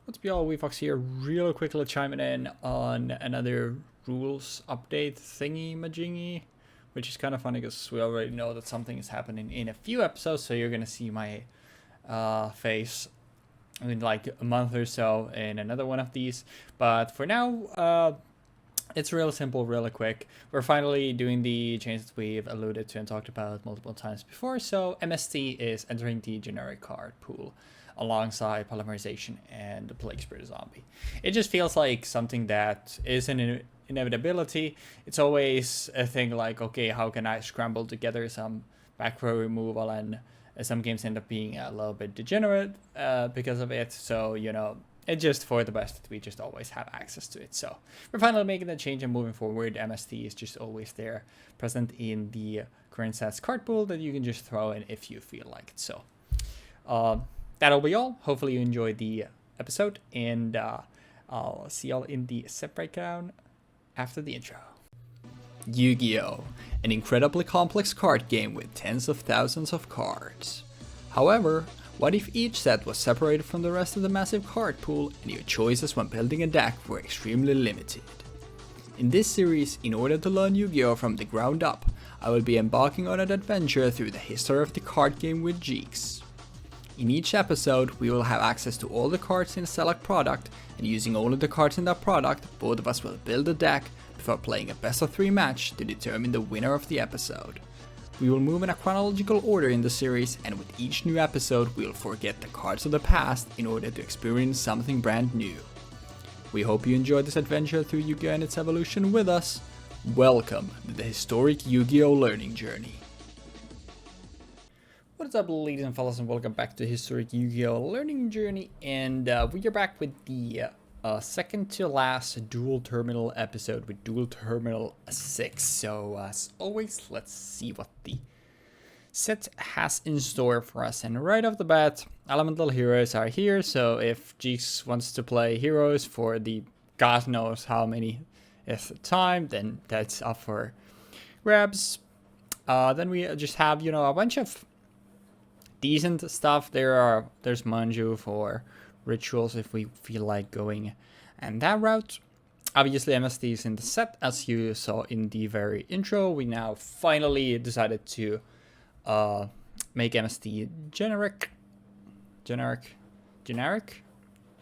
What's up, y'all? Weebfox here, real quickly chiming in on another rules update thingy-majingy, which is kind of funny because we already know that something is happening in a few episodes, so you're gonna see my face in like a month or so in another one of these. But for now, it's real simple, really quick. We're finally doing the changes we've alluded to and talked about multiple times before. So MST is entering the generic card pool alongside polymerization and the Plague Spirit Zombie. It just feels like something that is an inevitability. It's always a thing like, okay, how can I scramble together some back row removal, and some games end up being a little bit degenerate because of it. So, you know, it's just for the best that we just always have access to it. So we're finally making that change and moving forward. MST is just always there, present in the current sets card pool that you can just throw in if you feel like it. So that'll be all. Hopefully you enjoyed the episode, and I'll see y'all in the set breakdown after the intro. Yu-Gi-Oh! An incredibly complex card game with tens of thousands of cards. However, what if each set was separated from the rest of the massive card pool and your choices when building a deck were extremely limited? In this series, in order to learn Yu-Gi-Oh! From the ground up, I will be embarking on an adventure through the history of the card game with Jeexx. In each episode, we will have access to all the cards in a select product, and using only the cards in that product, both of us will build a deck before playing a best of 3 match to determine the winner of the episode. We will move in a chronological order in the series, and with each new episode we will forget the cards of the past in order to experience something brand new. We hope you enjoyed this adventure through Yu-Gi-Oh! And its evolution with us. Welcome to the historic Yu-Gi-Oh! Learning journey. What is up, ladies and fellas, and welcome back to historic Yu-Gi-Oh! Learning journey, and we are back with the second to last Duel Terminal episode with Duel Terminal 6. So as always, let's see what the set has in store for us. And right off the bat, elemental heroes are here. So if Jeexx wants to play heroes for the god knows how many at the time, then that's up for grabs. Then we just have, you know, a bunch of decent stuff. There's Manju for rituals if we feel like going and that route. Obviously MST is in the set, as you saw in the very intro. We now finally decided to make MST generic.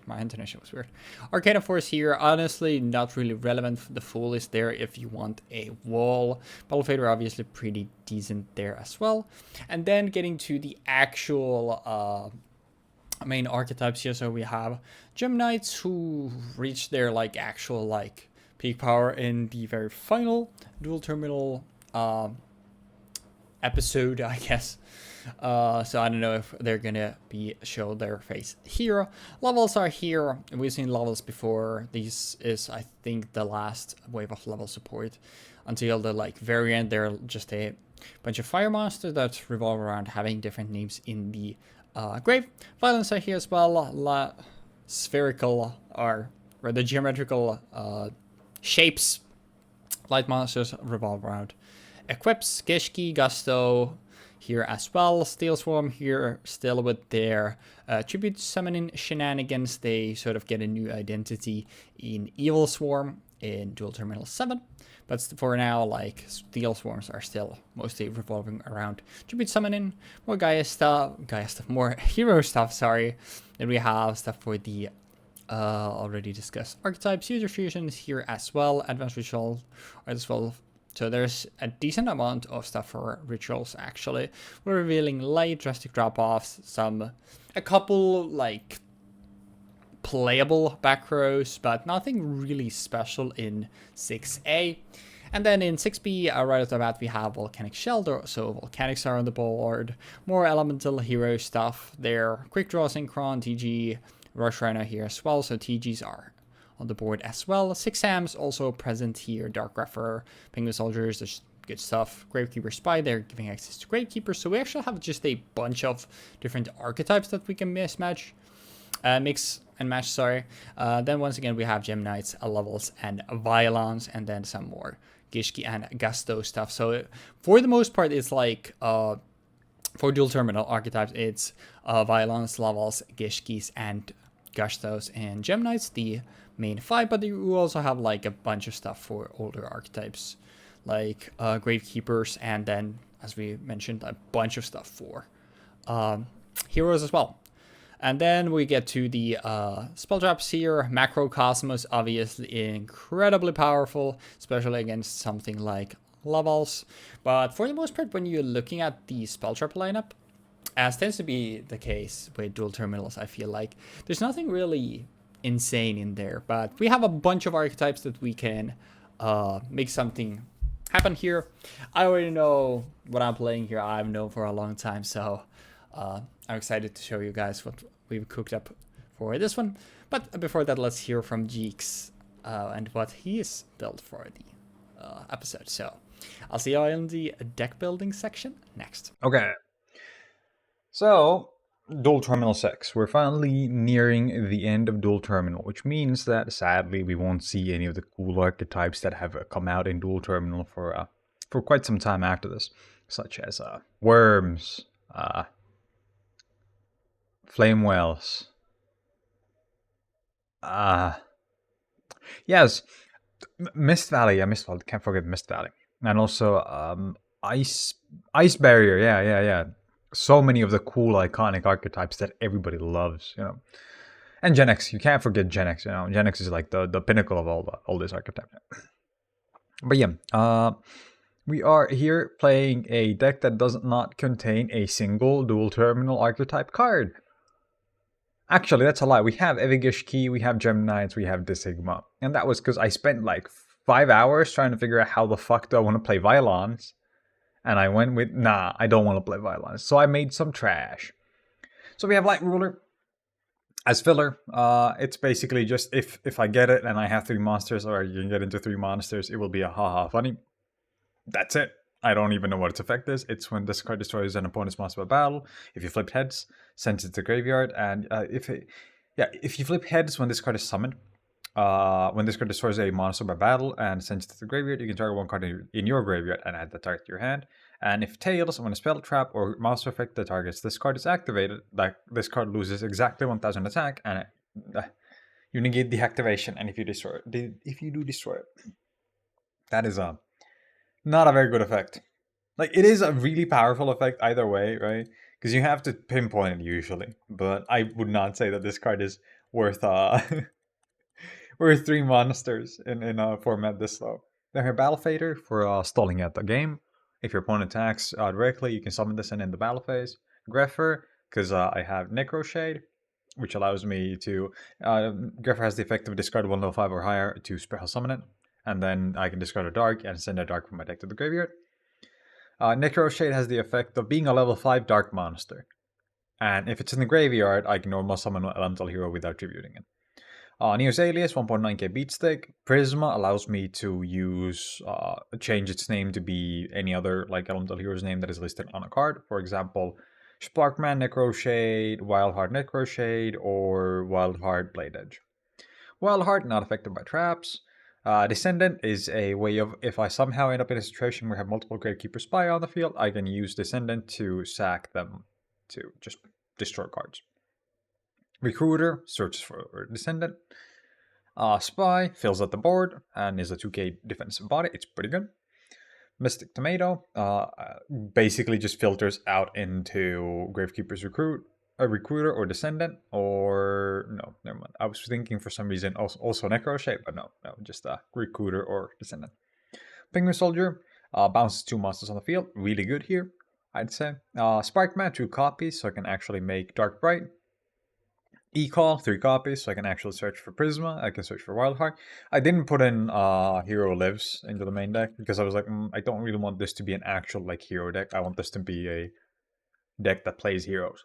My intonation was weird. Arcana Force here, honestly not really relevant. The Fool is there if you want a wall. Battle Fader obviously pretty decent there as well. And then getting to the actual main archetypes here. So we have Gem Knights, who reached their like actual like peak power in the very final Duel Terminal episode, I guess. So I don't know if they're gonna show their face here. Levels are here. We've seen levels before. This is, I think, the last wave of level support until the like very end. They're just a bunch of fire monsters that revolve around having different names in the grave. Violence are here as well. Spherical or the geometrical shapes. Light monsters revolve around equips. Gishki, Gusto here as well. Steel Swarm here still with their tribute summoning shenanigans. They sort of get a new identity in Evil Swarm in Duel Terminal 7. But for now, like, Steel Swarms are still mostly revolving around tribute summoning. More more hero stuff, sorry. Then we have stuff for the already discussed archetypes. User fusions here as well. Advanced ritual as well. So there's a decent amount of stuff for rituals, actually. We're revealing light, drastic drop-offs, a couple, like, playable back rows, but nothing really special in 6A. And then in 6B, right off the bat, we have Volcanic Shelter, so Volcanics are on the board. More elemental hero stuff there. Quick Draw Synchron, TG, Rush Rhino here as well, so TGs are on the board as well. 6 Sams also present here. Dark Refer, Penguin Soldiers, there's good stuff. Gravekeeper Spy, they're giving access to Gravekeeper. So we actually have just a bunch of different archetypes that we can mix and match, sorry. Then once again, we have Gem Knights, levels, and Violons, and then some more Gishki and Gusto stuff. So for the most part, it's like for Duel Terminal archetypes, it's Violons, levels, Gishkis, and Gashtos and Gem Knights, the main 5, but you also have like a bunch of stuff for older archetypes, like Gravekeepers, and then, as we mentioned, a bunch of stuff for heroes as well. And then we get to the spell traps here. Macrocosmos, obviously incredibly powerful, especially against something like Lavals. But for the most part, when you're looking at the spell trap lineup, as tends to be the case with dual terminals, I feel like there's nothing really insane in there. But we have a bunch of archetypes that we can make something happen here. I already know what I'm playing here. I've known for a long time, so I'm excited to show you guys what we've cooked up for this one. But before that, let's hear from Jeexx and what he is built for the episode. So I'll see you all in the deck building section next. Okay. So, Duel Terminal 6. We're finally nearing the end of Duel Terminal, which means that sadly we won't see any of the cool archetypes that have come out in Duel Terminal for quite some time after this, such as Worms, Flame Whales. Yes, Mist Valley. Yeah, Mist Valley. Can't forget Mist Valley. And also Ice Barrier. Yeah. So many of the cool iconic archetypes that everybody loves, you know. And Jeexx. You can't forget Jeexx. You know, Jeexx is like the pinnacle of all these archetypes. But yeah, we are here playing a deck that does not contain a single dual terminal archetype card. Actually, that's a lie. We have Evigish Key, we have Gem Knights, we have Disigma. And that was because I spent like 5 hours trying to figure out how the fuck do I want to play Violons. And I went with, nah, I don't want to play Violons. So I made some trash. So we have Light Ruler as filler. It's basically just if I get it and I have 3 monsters, or you can get into 3 monsters, it will be a haha funny. That's it. I don't even know what its effect is. It's when this card destroys an opponent's monster by battle. If you flip heads, sends it to the graveyard. And if you flip heads when this card is summoned, when this card destroys a monster by battle and sends it to the graveyard, you can target 1 card in your graveyard and add the target to your hand. And if tails, when a spell trap or monster effect that targets this card is activated, like this card loses exactly 1000 attack, and you negate the activation. And if you destroy it, that is not a very good effect. Like, it is a really powerful effect either way, right? Because you have to pinpoint it usually. But I would not say that this card is worth worth 3 monsters in a format this low. Then here, Battle Fader for stalling out the game. If your opponent attacks directly, you can summon this and end the battle phase. Greffer, because I have Necroshade, which allows me to... Greffer has the effect of discard 1 level 5 or higher to special summon it. And then I can discard a dark and send a dark from my deck to the graveyard. Necroshade has the effect of being a level 5 dark monster. And if it's in the graveyard, I can normal summon an elemental hero without tributing it. Neos Alias, 1.9k beatstick. Prisma allows me to use, change its name to be any other like elemental hero's name that is listed on a card. For example, Sparkman Necroshade, Wildheart Necroshade, or Wildheart Blade Edge. Wildheart, not affected by traps. Descendant is a way of, if I somehow end up in a situation where I have multiple Gravekeeper Spy on the field, I can use Descendant to sack them to just destroy cards. Recruiter searches for Descendant. Spy fills out the board and is a 2k defensive body. It's pretty good. Mystic Tomato basically just filters out into Gravekeeper's Recruiter or Descendant, or no, never mind. I was thinking for some reason also Necroshade, but no, just a Recruiter or Descendant. Penguin Soldier bounces 2 monsters on the field. Really good here, I'd say. Sparkman, 2 copies, so I can actually make Dark Bright. E-Call, 3 copies, so I can actually search for Prisma. I can search for Wildheart. I didn't put in Hero Lives into the main deck because I was like, I don't really want this to be an actual like hero deck. I want this to be a deck that plays heroes,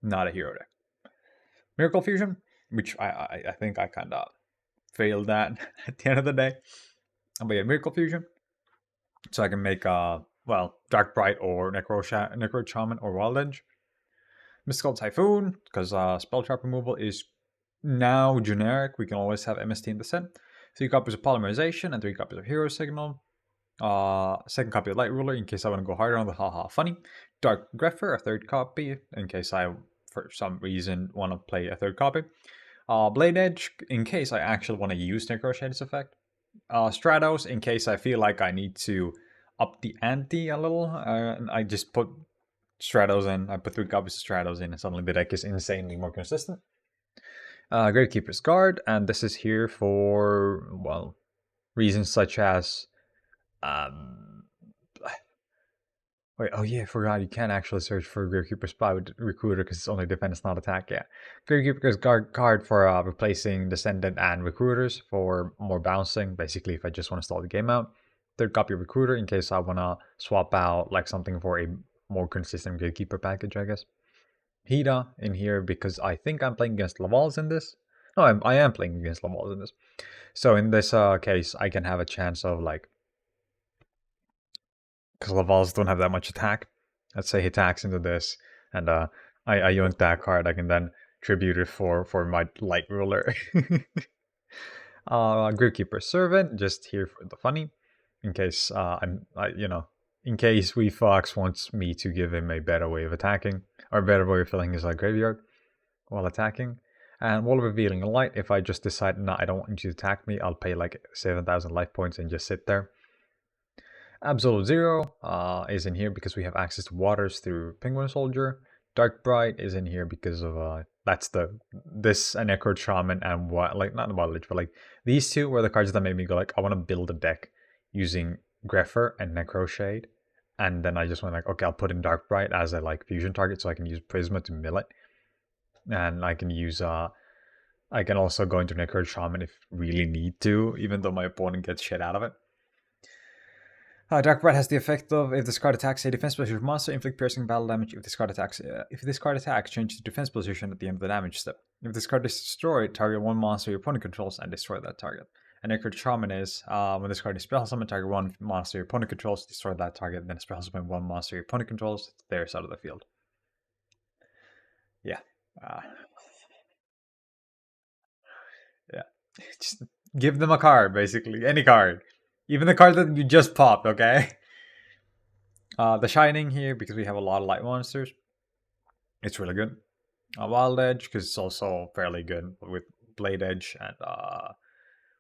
not a hero deck. Miracle Fusion, which I think I kind of failed at the end of the day. But yeah, Miracle Fusion, so I can make Dark Bright or Necro Shaman or Wild Edge. Mystical Typhoon, because spell trap removal is now generic. We can always have MST in the set. 3 copies of Polymerization and 3 copies of Hero Signal. 2nd copy of Light Ruler in case I want to go harder on the haha funny. Dark Greffer, a 3rd copy in case I, for some reason, want to play a 3rd copy. Blade Edge, in case I actually want to use Necroshade's effect. Stratos, in case I feel like I need to up the ante a little. I just put Stratos in. I put 3 copies of Stratos in, and suddenly the deck is insanely more consistent. Gravekeeper's Guard, and this is here for, well, reasons such as um, wait, oh yeah, I forgot you can't actually search for Gravekeeper's Spy with Recruiter because it's only defense, not attack. Yeah, Gravekeeper's card for replacing Descendant and Recruiters for more bouncing. Basically, if I just want to stall the game out. Third copy of Recruiter in case I want to swap out like something for a more consistent Gravekeeper package, I guess. Hida in here because I think I'm playing against Lavals in this. No, I am playing against Lavals in this. So in this case, I can have a chance of like, because Lavals don't have that much attack. Let's say he attacks into this, and I yoink that card. I can then tribute it for my light ruler. Gravekeeper Servant, just here for the funny, in case in case Weebfox wants me to give him a better way of attacking or a better way of filling his graveyard while attacking. And while revealing light, if I just decide, no, I don't want you to attack me, I'll pay like 7,000 life points and just sit there. Absolute Zero is in here because we have access to waters through Penguin Soldier. Dark Bright is in here because of that's this and Echo Shaman and what, like, not Wild Lich, but like these two were the cards that made me go like, I want to build a deck using Grepher and Necroshade. And then I just went like, okay, I'll put in Dark Bright as a like fusion target so I can use Prisma to mill it. And I can use I can also go into Necro Shaman if really need to, even though my opponent gets shit out of it. Dark Bright has the effect of if this card attacks a defense position monster, inflict piercing battle damage. If this card attacks, change the defense position at the end of the damage step. If this card is destroyed, target one monster your opponent controls and destroy that target. And Necro Shaman is when this card is spell summon, target one monster your opponent controls, destroy that target, then spell summon one monster your opponent controls, it's their side of the field. Yeah. Yeah. Just give them a card, basically. Any card. Even the card that you just popped, okay? The Shining here, because we have a lot of light monsters. It's really good. Wild Edge, because it's also fairly good with Blade Edge and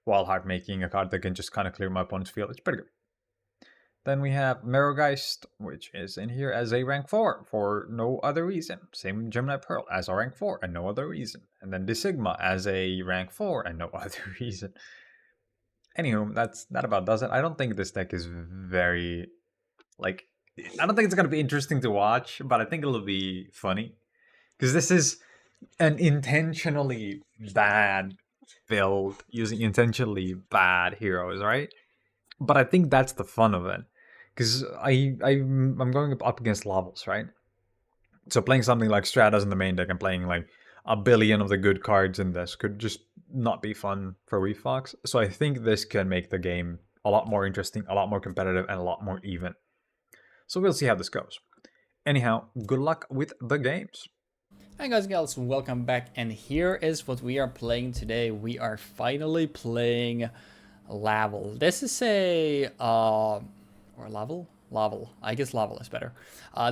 Wild Heart making a card that can just kind of clear my opponent's field. It's pretty good. Then we have Merrowgeist, which is in here as a rank 4 for no other reason. Same Gemini Pearl as a rank 4 and no other reason. And then Disigma as a rank 4 and no other reason. Anywho, that about does it. I don't think this deck is very, like, I don't think it's going to be interesting to watch, but I think it'll be funny. Because this is an intentionally bad build using intentionally bad heroes, right? But I think that's the fun of it. Because I'm going up against levels, right? So playing something like Stratos in the main deck and playing like a billion of the good cards in this could just not be fun for Weebfox. So I think this can make the game a lot more interesting, a lot more competitive, and a lot more even. So we'll see how this goes. Anyhow, good luck with the games. Hi guys and gals, welcome back, and here is what we are playing today. We are finally playing Laval. This is a or Laval? Laval. I guess Laval is better.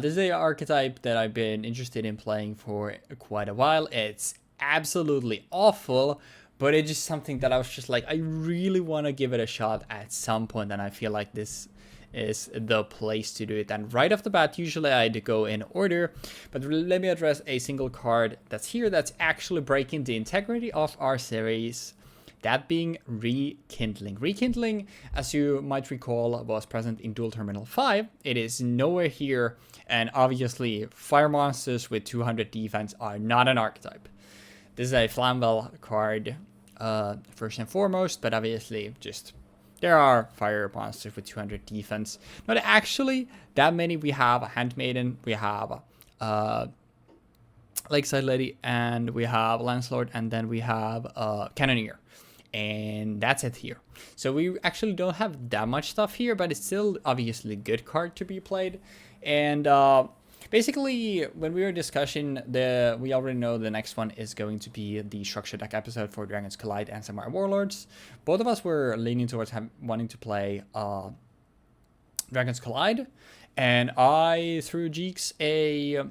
This is an archetype that I've been interested in playing for quite a while. It's absolutely awful, but it's just something that I was just like, I really want to give it a shot at some point, and I feel like this is the place to do it. And right off the bat, usually I'd go in order, but let me address a single card that's here that's actually breaking the integrity of our series, that being Rekindling. Rekindling, as you might recall, was present in Duel Terminal 5. It is nowhere here, and obviously fire monsters with 200 defense are not an archetype. This is a Flamwell card first and foremost, but obviously just there are fire monsters with 200 defense. Not actually that many. We have a Handmaiden, we have Lakeside Lady, and we have Landlord, and then we have Cannoneer. And that's it here. So we actually don't have that much stuff here, but it's still obviously a good card to be played. And basically, when we were discussing, we already know the next one is going to be the structure deck episode for Dragons Collide and Samurai Warlords. Both of us were leaning towards wanting to play Dragons Collide, and I threw Jeexx a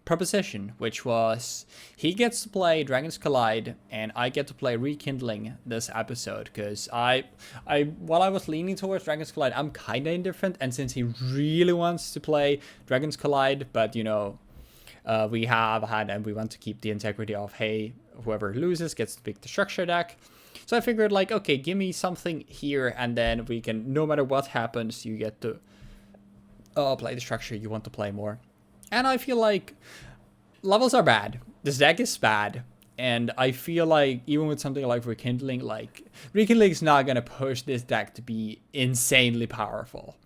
proposition, which was he gets to play Dragons Collide and I get to play Rekindling this episode, because while I was leaning towards Dragons Collide, I'm kind of indifferent, and since he really wants to play Dragons Collide, but we have had, and we want to keep the integrity of, hey, whoever loses gets to pick the structure deck. So I figured, like, okay, give me something here, and then we can, no matter what happens, you get to play the structure you want to play more. And I feel like levels are bad. This deck is bad. And I feel like even with something like Rekindling is not going to push this deck to be insanely powerful.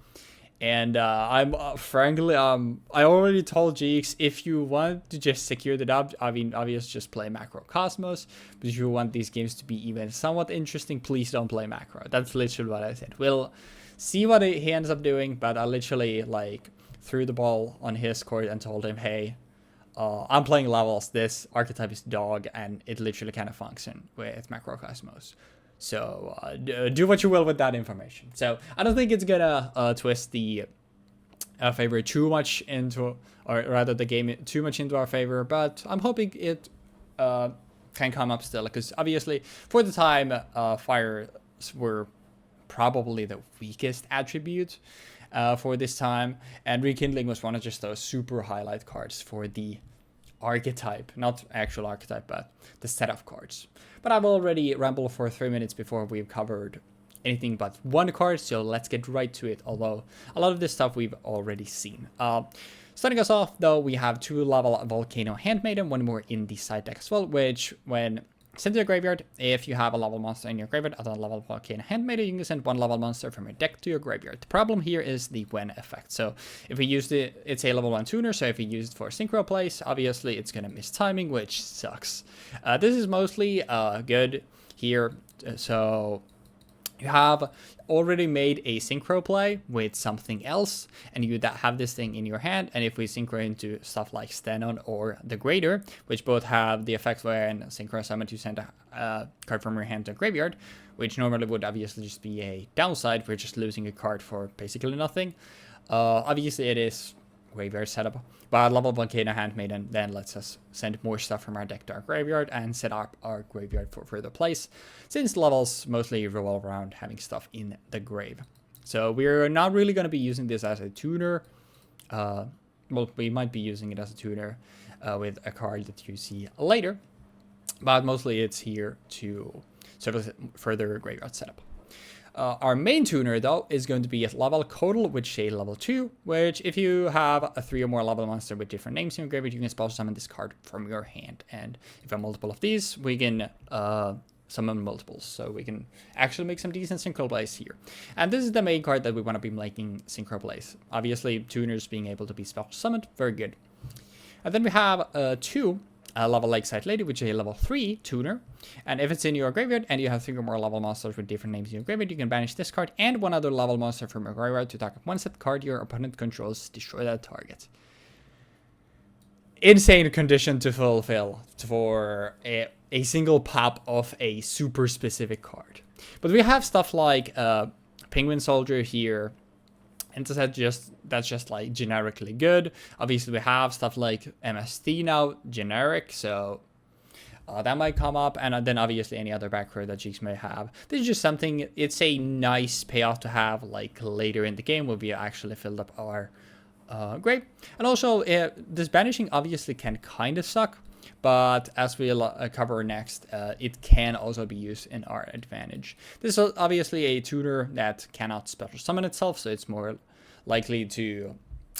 And I'm frankly, I already told Jeexx, if you want to just secure the dub, I mean, obviously just play Macro Cosmos. But if you want these games to be even somewhat interesting, please don't play Macro. That's literally what I said. We'll see what he ends up doing, but I literally, like, threw the ball on his court and told him, hey, I'm playing levels, this archetype is dog, and it literally kind of functions with Macro Cosmos. So do what you will with that information. So I don't think it's gonna twist the favor too much into, or rather the game too much into our favor, but I'm hoping it can come up still, because obviously for the time fires were probably the weakest attribute for this time, and Rekindling was one of just those super highlight cards for the archetype, not actual archetype, but the set of cards. But I've already rambled for 3 minutes before we've covered anything but one card, so let's get right to it, although a lot of this stuff we've already seen. Starting us off, though, we have 2-level Volcano Handmaiden, one more in the side deck as well, which when sent to your graveyard, if you have a level monster in your graveyard, other than level Volcano Handmaiden, you can send 1 level monster from your deck to your graveyard. The problem here is the when effect. So if we use it's a level 1 tuner, so if we use it for synchro plays, obviously it's gonna miss timing, which sucks. This is mostly good here, so you have already made a synchro play with something else, and you have this thing in your hand, and if we synchro into stuff like Stenon or the Greater, which both have the effect when synchro summon to send a card from your hand to a graveyard, which normally would obviously just be a downside, we're just losing a card for basically nothing. Obviously it is graveyard setup, but level Volcano Handmaiden then lets us send more stuff from our deck to our graveyard and set up our graveyard for further plays, since levels mostly revolve around having stuff in the grave. So we're not really going to be using this as a tuner. Well, we might be using it as a tuner with a card that you see later, but mostly it's here to sort of further graveyard setup. Our main tuner, though, is going to be at level Codal, which is a level 2, which if you have a 3 or more level monster with different names in your graveyard, you can special summon this card from your hand. And if you have multiple of these, we can summon multiples, so we can actually make some decent synchro plays here. And this is the main card that we want to be making synchro plays. Obviously, tuners being able to be special summoned, very good. And then we have 2 level Lakeside Lady, which is a level 3 tuner. And if it's in your graveyard and you have 3 or more level monsters with different names in your graveyard, you can banish this card and 1 other level monster from your graveyard to target 1 set card your opponent controls, destroy that target. Insane condition to fulfill for a single pop of a super specific card. But we have stuff like Penguin Soldier here, and that's just like generically good. Obviously we have stuff like MST now, generic, so that might come up, and then obviously any other back row that Jeexx may have. This is just something, it's a nice payoff to have like later in the game when we actually filled up our grave. And also this banishing obviously can kind of suck, but as we'll cover next, it can also be used in our advantage. This is obviously a tuner that cannot special summon itself, so it's more likely to,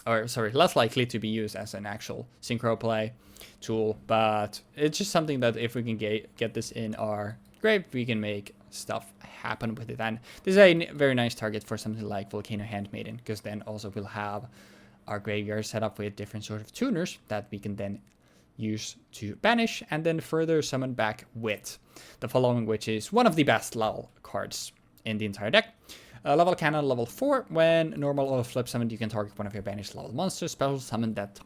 less likely to be used as an actual synchro play tool, but it's just something that if we can get this in our grave, we can make stuff happen with it. And this is a very nice target for something like Volcano Handmaiden, because then also we'll have our graveyard set up with different sort of tuners that we can then use to banish and then further summon back with the following, which is one of the best level cards in the entire deck. Level Cannon, level 4. When normal or flip summoned, you can target one of your banished level monsters, special summon that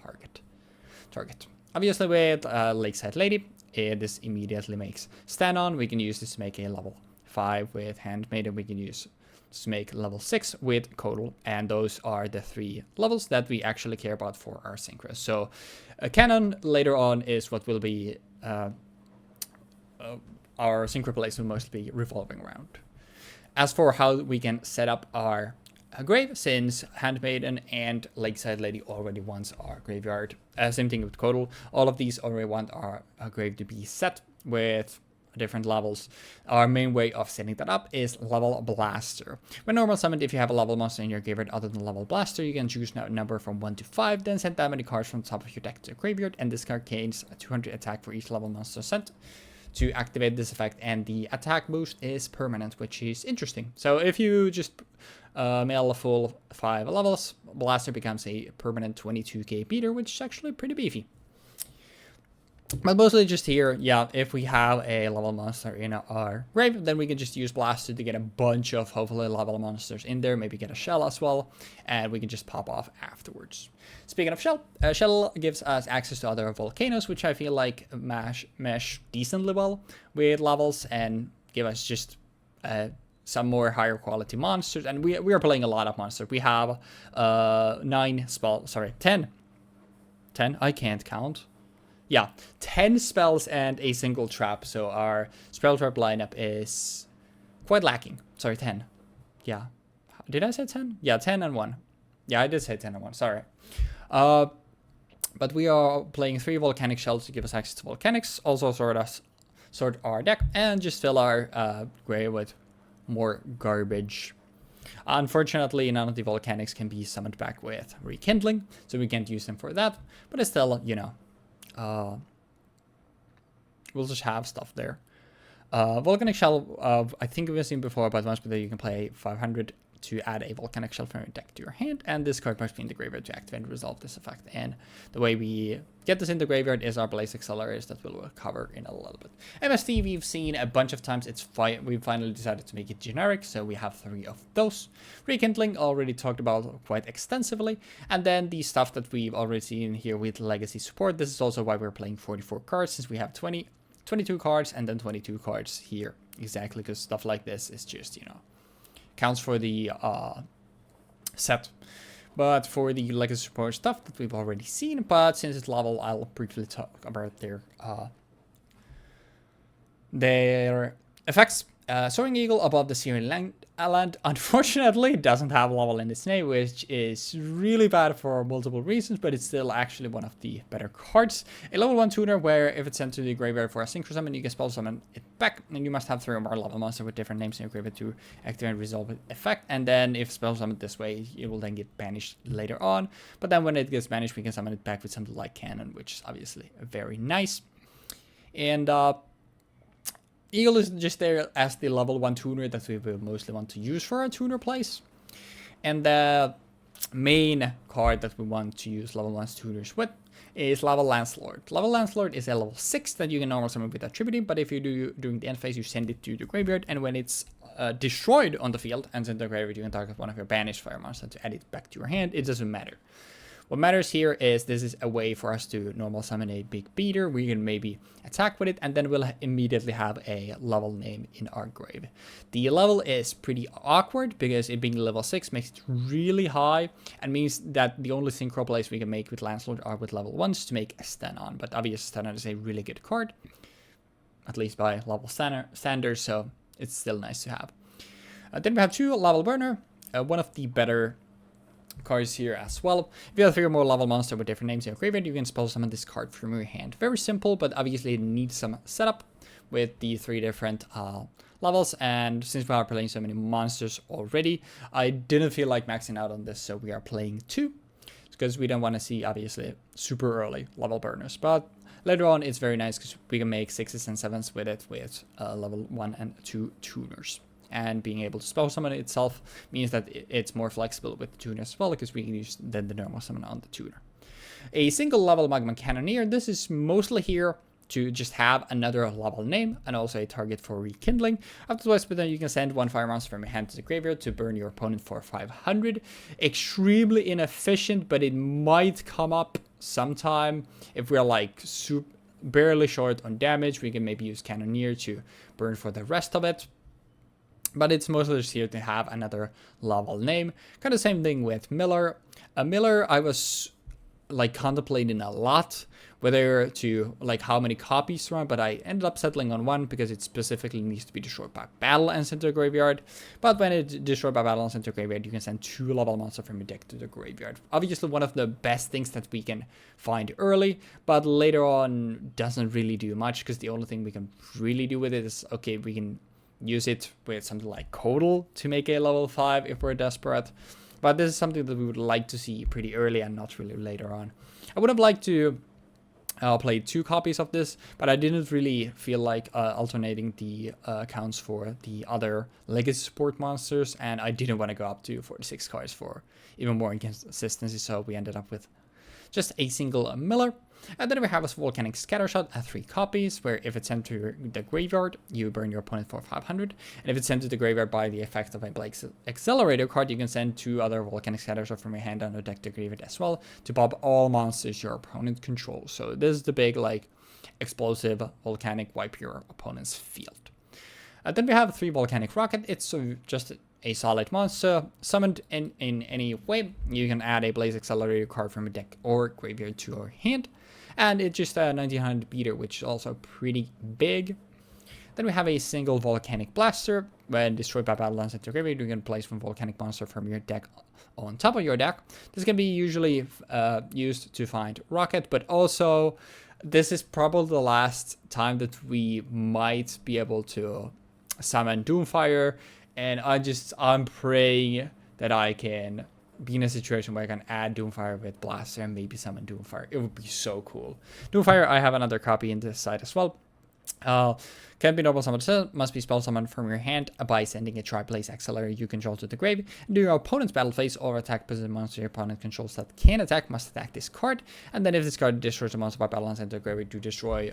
target. Obviously with Lakeside Lady, this immediately makes stand on. We can use this to make a level 5 with Handmaiden. We can use to make level 6 with Codal, and those are the 3 levels that we actually care about for our synchro. So Cannon later on is what will be our synchro place will mostly be revolving around. As for how we can set up our grave, since Handmaiden and Lakeside Lady already wants our graveyard, same thing with Codal, all of these already want our grave to be set with different levels. Our main way of setting that up is level Blaster. When normal summoned, if you have a level monster in your graveyard other than level Blaster, you can choose a number from 1 to 5, then send that many cards from the top of your deck to the graveyard, and this card gains a 200 attack for each level monster sent to activate this effect, and the attack boost is permanent, which is interesting. So if you just mail a full 5 levels, Blaster becomes a permanent 22k beater, which is actually pretty beefy. But mostly just here, yeah, if we have a level monster in our grave, then we can just use Blaster to get a bunch of hopefully level monsters in there, maybe get a shell as well, and we can just pop off afterwards. Speaking of shell, shell gives us access to other volcanoes, which I feel like mesh decently well with levels and give us just some more higher quality monsters. And we are playing a lot of monsters. We have 10. I can't count. Yeah, 10 spells and a single trap. So our spell trap lineup is quite lacking. Sorry, 10. Yeah. Did I say 10? Yeah, 10 and 1. Yeah, I did say 10 and 1. Sorry. But we are playing 3 volcanic shells to give us access to volcanics. Also sort our deck and just fill our grave with more garbage. Unfortunately, none of the volcanics can be summoned back with rekindling, so we can't use them for that. But it's still, you know, we'll just have stuff there. Volcanic Shell, I think we've seen before, but once per day you can play 500 to add a Volcanic Shell from your deck to your hand, and this card must be in the graveyard to activate and resolve this effect. And the way we get this in the graveyard is our Blaze Accelerators that we'll cover in a little bit. MST we've seen a bunch of times. We've finally decided to make it generic, so we have 3 of those. Rekindling already talked about quite extensively, and then the stuff that we've already seen here with Legacy Support. This is also why we're playing 44 cards, since we have 22 cards and then 22 cards here. Exactly, because stuff like this is just, you know, counts for the set. But for the Legacy Support stuff that we've already seen, but since it's level, I'll briefly talk about their effects. Soaring Eagle above the Syrian land unfortunately doesn't have level in its name, which is really bad for multiple reasons, but it's still actually one of the better cards. A level 1 tuner where if it's sent to the graveyard for a synchro summon, you can spell summon it back, and you must have 3 or more level monster with different names in your graveyard to activate and resolve the effect. And then if spell summoned this way, it will then get banished later on. But then when it gets banished, we can summon it back with something like Cannon, which is obviously very nice. And Eagle is just there as the level 1 tuner that we will mostly want to use for our tuner plays. And the main card that we want to use level 1 tuners with is Level Landlord. Level Landlord is a level 6 that you can normally summon with Attributing, but if you do during the end phase, you send it to the graveyard, and when it's destroyed on the field and sent to the graveyard, you can target one of your banished fire monsters to add it back to your hand. It doesn't matter. What matters here is this is a way for us to normal summon a big beater. We can maybe attack with it, and then we'll immediately have a level name in our grave. The level is pretty awkward because it being level 6 makes it really high and means that the only synchro plays we can make with Landlord are with level 1s to make a stun on. But obviously stun on is a really good card, at least by level standards, so it's still nice to have. Then we have 2 level burner, one of the better cards here as well. If you have 3 or more level monster with different names in your graveyard, you can spell summon this card from your hand. Very simple, but obviously it needs some setup with the 3 different levels. And since we are playing so many monsters already, I didn't feel like maxing out on this, so we are playing 2 because we don't want to see obviously super early level burners. But later on, it's very nice because we can make 6s and 7s with it with level 1 and 2 tuners. And being able to spell summon itself means that it's more flexible with the tuner as well, because we can use then the normal summon on the tuner. A single level Magma Cannoneer. This is mostly here to just have another level name and also a target for rekindling. After twice per turn, you can send 1 fire monster from your hand to the graveyard to burn your opponent for 500. Extremely inefficient, but it might come up sometime if we're like barely short on damage. We can maybe use Cannoneer to burn for the rest of it. But it's mostly just here to have another level name. Kind of same thing with Miller. Miller, I was like contemplating a lot whether to like how many copies to run, but I ended up settling on one because it specifically needs to be destroyed by battle and sent to a graveyard. But when it's destroyed by battle and sent to a graveyard, you can send 2 level monster from your deck to the graveyard. Obviously one of the best things that we can find early, but later on doesn't really do much, because the only thing we can really do with it is, okay, we can use it with something like Codal to make a level 5 if we're desperate. But this is something that we would like to see pretty early and not really later on. I would have liked to play 2 copies of this, but I didn't really feel like alternating the accounts for the other legacy support monsters, and I didn't want to go up to 46 cards for even more inconsistency, so we ended up with just a single Miller. And then we have a Volcanic Scattershot at 3 copies, where if it's sent to the graveyard, you burn your opponent for 500. And if it's sent to the graveyard by the effect of a Blake's Accelerator card, you can send 2 other Volcanic Scattershot from your hand on the deck to graveyard as well, to pop all monsters your opponent controls. So this is the big, like, explosive Volcanic wipe your opponent's field. Then we have 3 Volcanic Rocket. It's just a solid monster. Summoned in any way, you can add a Blaze Accelerator card from a deck or graveyard to your hand. And it's just a 1900 beater, which is also pretty big. Then we have a single Volcanic Blaster. When destroyed by battle and sent to graveyard, you can place 1 Volcanic monster from your deck on top of your deck. This can be usually used to find Rocket, but also this is probably the last time that we might be able to summon Doomfire. And I'm praying that I can be in a situation where I can add Doomfire with Blaster and maybe summon Doomfire. It would be so cool. Doomfire, I have another copy in this side as well. Can be normal summoned, must be spell summoned from your hand by sending a Tri-Blaze Accelerator you control to the grave. During your opponent's battle phase, or attack position monster your opponent controls that can attack must attack this card. And then if this card destroys a monster by battle and sent to the graveyard, to destroy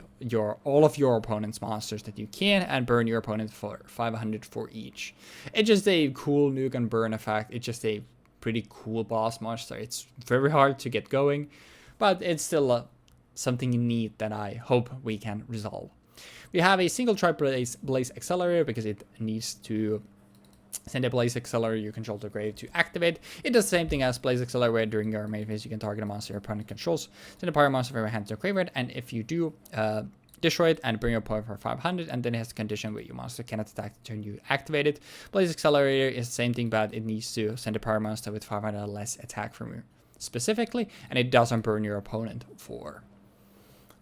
all of your opponent's monsters that you can, and burn your opponent for 500 for each. It's just a cool nuke and burn effect. It's just a pretty cool boss monster. It's very hard to get going, but it's still something neat that I hope we can resolve. We have a single Tri-Blaze Accelerator because it needs to send a Blaze Accelerator you control to the grave to activate. It does the same thing as Blaze Accelerator. During your main phase, you can target a monster your opponent controls, send a power monster from your hand to the graveyard, and if you do, destroy it and bring your opponent for 500, and then it has a condition where your monster cannot attack the turn you activate it. Blaze Accelerator is the same thing, but it needs to send a power monster with 500 or less attack from you specifically, and it doesn't burn your opponent for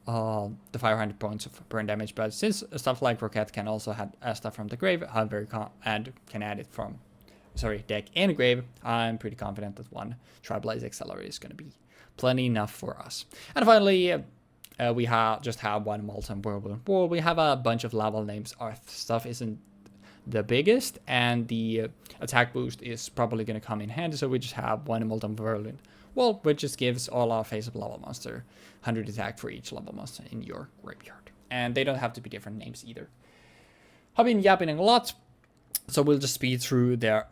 the 500 points of burn damage. But since stuff like Rocket can also have stuff from the grave, and can add it from deck and grave, I'm pretty confident that 1 Tri-Blaze Accelerator is going to be plenty enough for us. And finally, we just have 1 Molten Whirlwind Wall. We have a bunch of level names. Our stuff isn't the biggest, and the attack boost is probably going to come in handy, so we just have 1 Molten Whirlwind Wall, which just gives all our face-up level monster 100 attack for each level monster in your graveyard. And they don't have to be different names either. I've been yapping a lot, so we'll just speed through their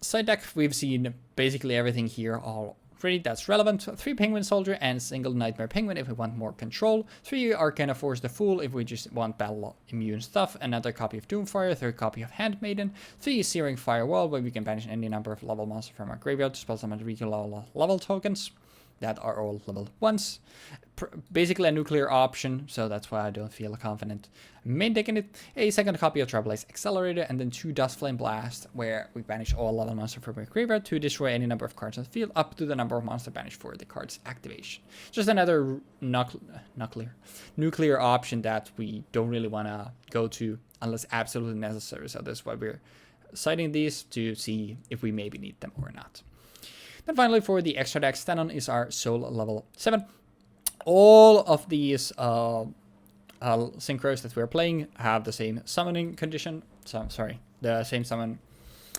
side deck. We've seen basically everything here already that's relevant. 3 Penguin Soldier and single Nightmare Penguin if we want more control. 3 Arcana Force the Fool if we just want battle immune stuff. Another copy of Doomfire. 3rd copy of Handmaiden. 3 Searing Firewall where we can banish any number of level monsters from our graveyard to spell summon regular level tokens that are all level 1s. Basically a nuclear option, so that's why I don't feel confident main decking it. A 2nd copy of Tri-Blaze Accelerator, and then 2 Dustflame Blast, where we banish all level monsters from our graveyard to destroy any number of cards on the field up to the number of monsters banished for the card's activation. Just another nuclear option that we don't really want to go to unless absolutely necessary, so that's why we're citing these to see if we maybe need them or not. Then finally, for the extra deck, Stenon is our Soul level 7. All of these synchros that we're playing have the same summoning condition. The same summon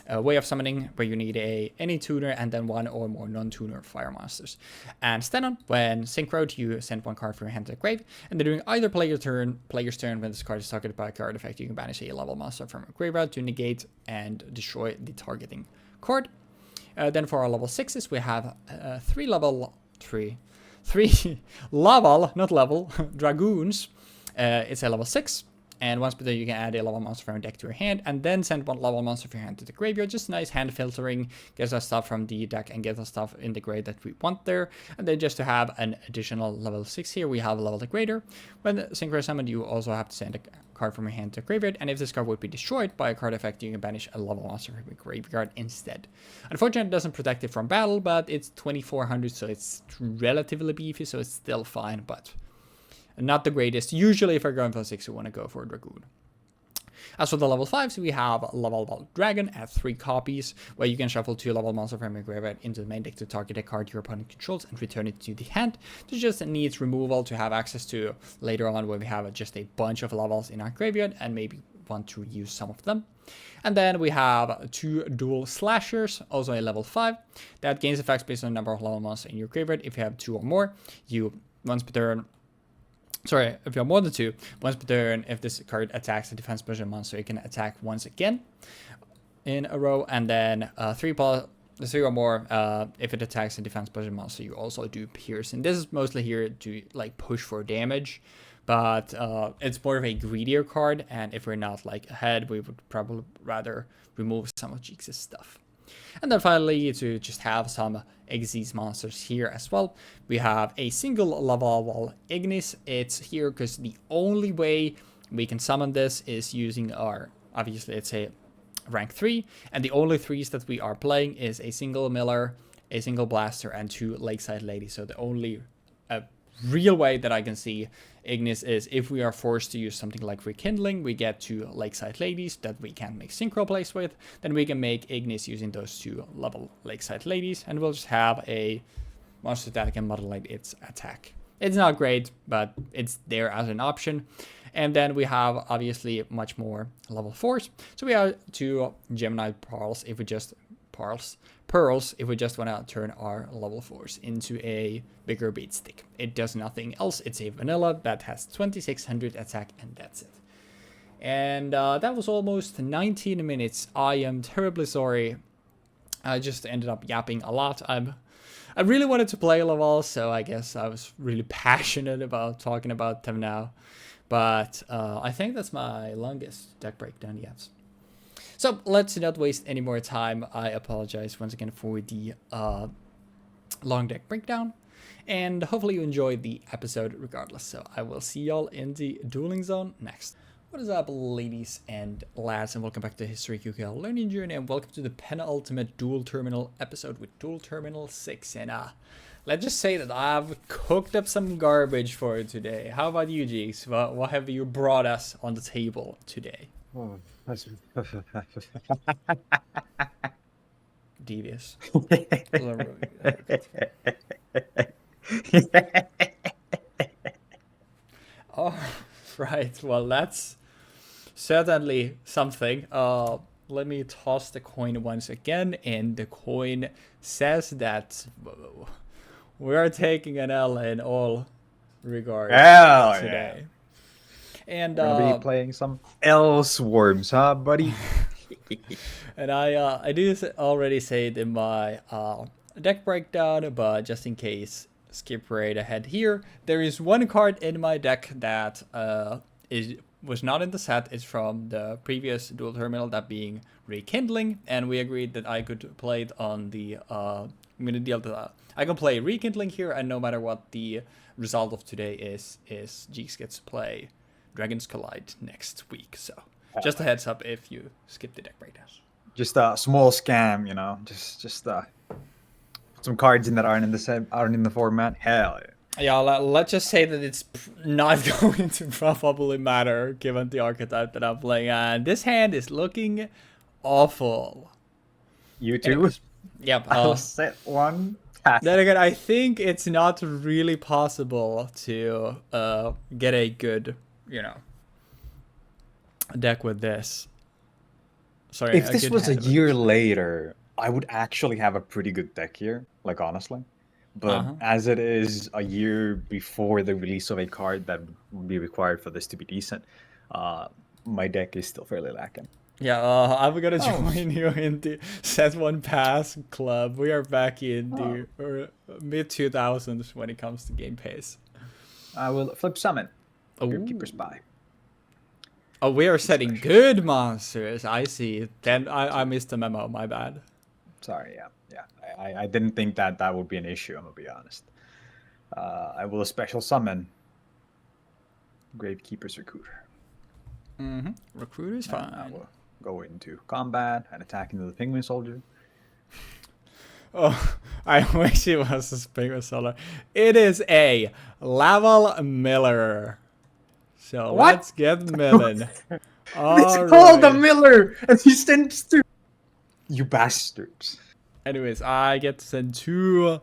way of summoning, where you need any tuner and then 1 or more non-tuner fire monsters. And Stenon, when synchroed, you send 1 card from your hand to the grave, and then during either player's turn, when this card is targeted by a card effect, you can banish a level monster from a graveyard to negate and destroy the targeting card. Then for our level 6s, we have 3 level Dragoons. It's a level 6. And once per turn, you can add a level monster from your deck to your hand, and then send one level monster from your hand to the graveyard. Just nice hand filtering, gets us stuff from the deck and gets us stuff in the grade that we want there. And then just to have an additional level 6 here, we have a level degrader. When synchro summoned, you also have to send a card from your hand to the graveyard, and if this card would be destroyed by a card effect, you can banish a level monster from your graveyard instead. Unfortunately, it doesn't protect it from battle, but it's 2400, so it's relatively beefy, so it's still fine, but not the greatest. Usually, if you're going for 6, you want to go for a Dragoon. As for the level 5s, we have Level Dragon at 3 copies, where you can shuffle 2 level monster from your graveyard into the main deck to target a card your opponent controls and return it to the hand. This just needs removal to have access to later on when we have just a bunch of levels in our graveyard and maybe want to use some of them. And then we have 2 Dual Slashers, also a level 5, that gains effects based on the number of level monsters in your graveyard. If you have 2 or more, you once per turn. Sorry, if you have more than 2, once per turn, if this card attacks a defense potion monster, you can attack once again in a row. And then 3 or more, if it attacks a defense potion monster, you also do Pierce. And this is mostly here to like push for damage, but it's more of a greedier card. And if we're not like ahead, we would probably rather remove some of Jeexx's stuff. And then finally, to just have some Xyz monsters here as well, we have a single level Ignis. It's here because the only way we can summon this is using our, obviously it's a rank 3, and the only 3s that we are playing is a single Miller, a single Blaster, and 2 Lakeside Ladies. So the only real way that I can see Ignis is if we are forced to use something like Rekindling, we get 2 Lakeside Ladies that we can't make synchro plays with, then we can make Ignis using those 2 level Lakeside Ladies, and we'll just have a monster that can modulate its attack. It's not great, but it's there as an option. And then we have obviously much more level 4s. So we have 2 Gemini Pearls if we just pearls if we just want to turn our level 4s into a bigger beat stick. It does nothing else. It's a vanilla that has 2600 attack, and that's it. And that was almost 19 minutes. I am terribly sorry. I just ended up yapping a lot. I really wanted to play Laval, so I guess I was really passionate about talking about them now. But I think that's my longest deck breakdown yet. So let's not waste any more time. I apologize once again for the long deck breakdown. And hopefully you enjoyed the episode regardless. So I will see y'all in the dueling zone next. What is up, ladies and lads, and welcome back to History QQL Learning Journey, and welcome to the Penultimate Duel Terminal episode with Duel Terminal 6. And let's just say that I've cooked up some garbage for today. How about you, Jeexx? What have you brought us on the table today? Oh, that's Devious. Oh, right. Well, that's certainly something. Let me toss the coin once again, and the coin says that we are taking an L in all regards today. Yeah. And gonna be playing some L swarms, huh, buddy? And I do already say it in my deck breakdown, but just in case, skip right ahead here. There is one card in my deck that was not in the set. It's from the previous Duel Terminal, that being Rekindling, and we agreed that I could play it on the I'm gonna deal with that. I can play Rekindling here, and no matter what the result of today is Jeexx gets to play Dragons Collide next week. So just a heads up if you skip the deck breakdown. Just a small scam, you know. Just some cards in that aren't in the format. Hell yeah. Yeah, let's just say that it's not going to probably matter given the archetype that I'm playing, and this hand is looking awful. You too? Anyways, yep. I'll set one. Pass. Then again, I think it's not really possible to get a good, deck with this. Sorry. If this was a year later, I would actually have a pretty good deck here, like honestly. But as it is a year before the release of a card that would be required for this to be decent, my deck is still fairly lacking. Yeah, I'm gonna join you in the Set One Pass club. We are back in the mid 2000s when it comes to game pace. I will flip summon. Keeper Spy. Oh, we are setting good monsters. I see. Then I missed the memo. My bad. Sorry, yeah. I didn't think that would be an issue, I'm gonna be honest. I will special summon Gravekeeper's Recruiter. Recruiter's And I fine. will go into combat and attack into the Penguin Soldier. Oh, I wish it was a Penguin Soldier. It is a Laval Miller. So What? let's get milling. It's called a Miller, and he sends to you bastards. Anyways, I get to send 2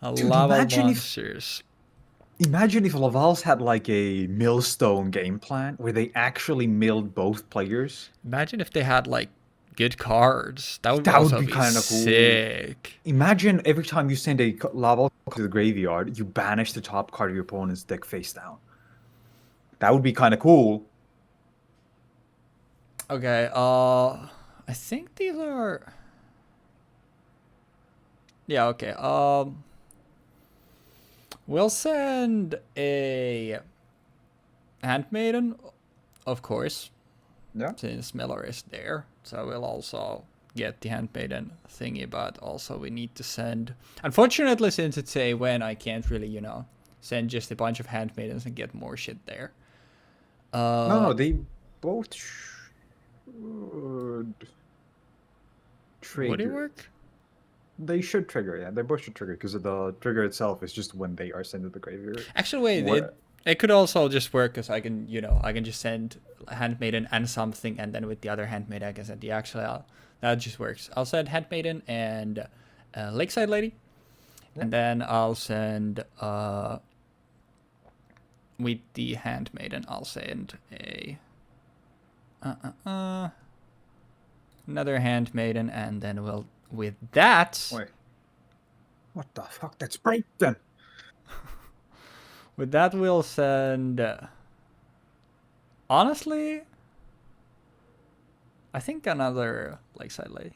Dude, Laval imagine monsters. Imagine if Laval's had like a millstone game plan where they actually milled both players. Imagine if they had like good cards. That would That also would be be kind of cool. sick. Imagine every time you send a Laval to the graveyard, you banish the top card of your opponent's deck face down. That would be kind of cool. Okay, I think these are... Yeah, okay, we'll send a Handmaiden, of course. Yeah. Since Miller is there. So we'll also get the Handmaiden thingy, but also we need to send... Unfortunately, since it's a when, I can't really, send just a bunch of Handmaidens and get more shit there. No, they both trigger. Would it work? They should trigger, yeah. They both should trigger because the trigger itself is just when they are sent to the graveyard. Actually, wait, it could also just work because I can, I can just send Handmaiden and something, and then with the other Handmaiden, I can send the actual. That just works. I'll send Handmaiden and Lakeside Lady, and then I'll send with the Handmaiden, I'll send a another Handmaiden, and then we'll with that. Wait, what the fuck? That's breakdown. With that, we'll send... honestly, I think another Lakeside Lady.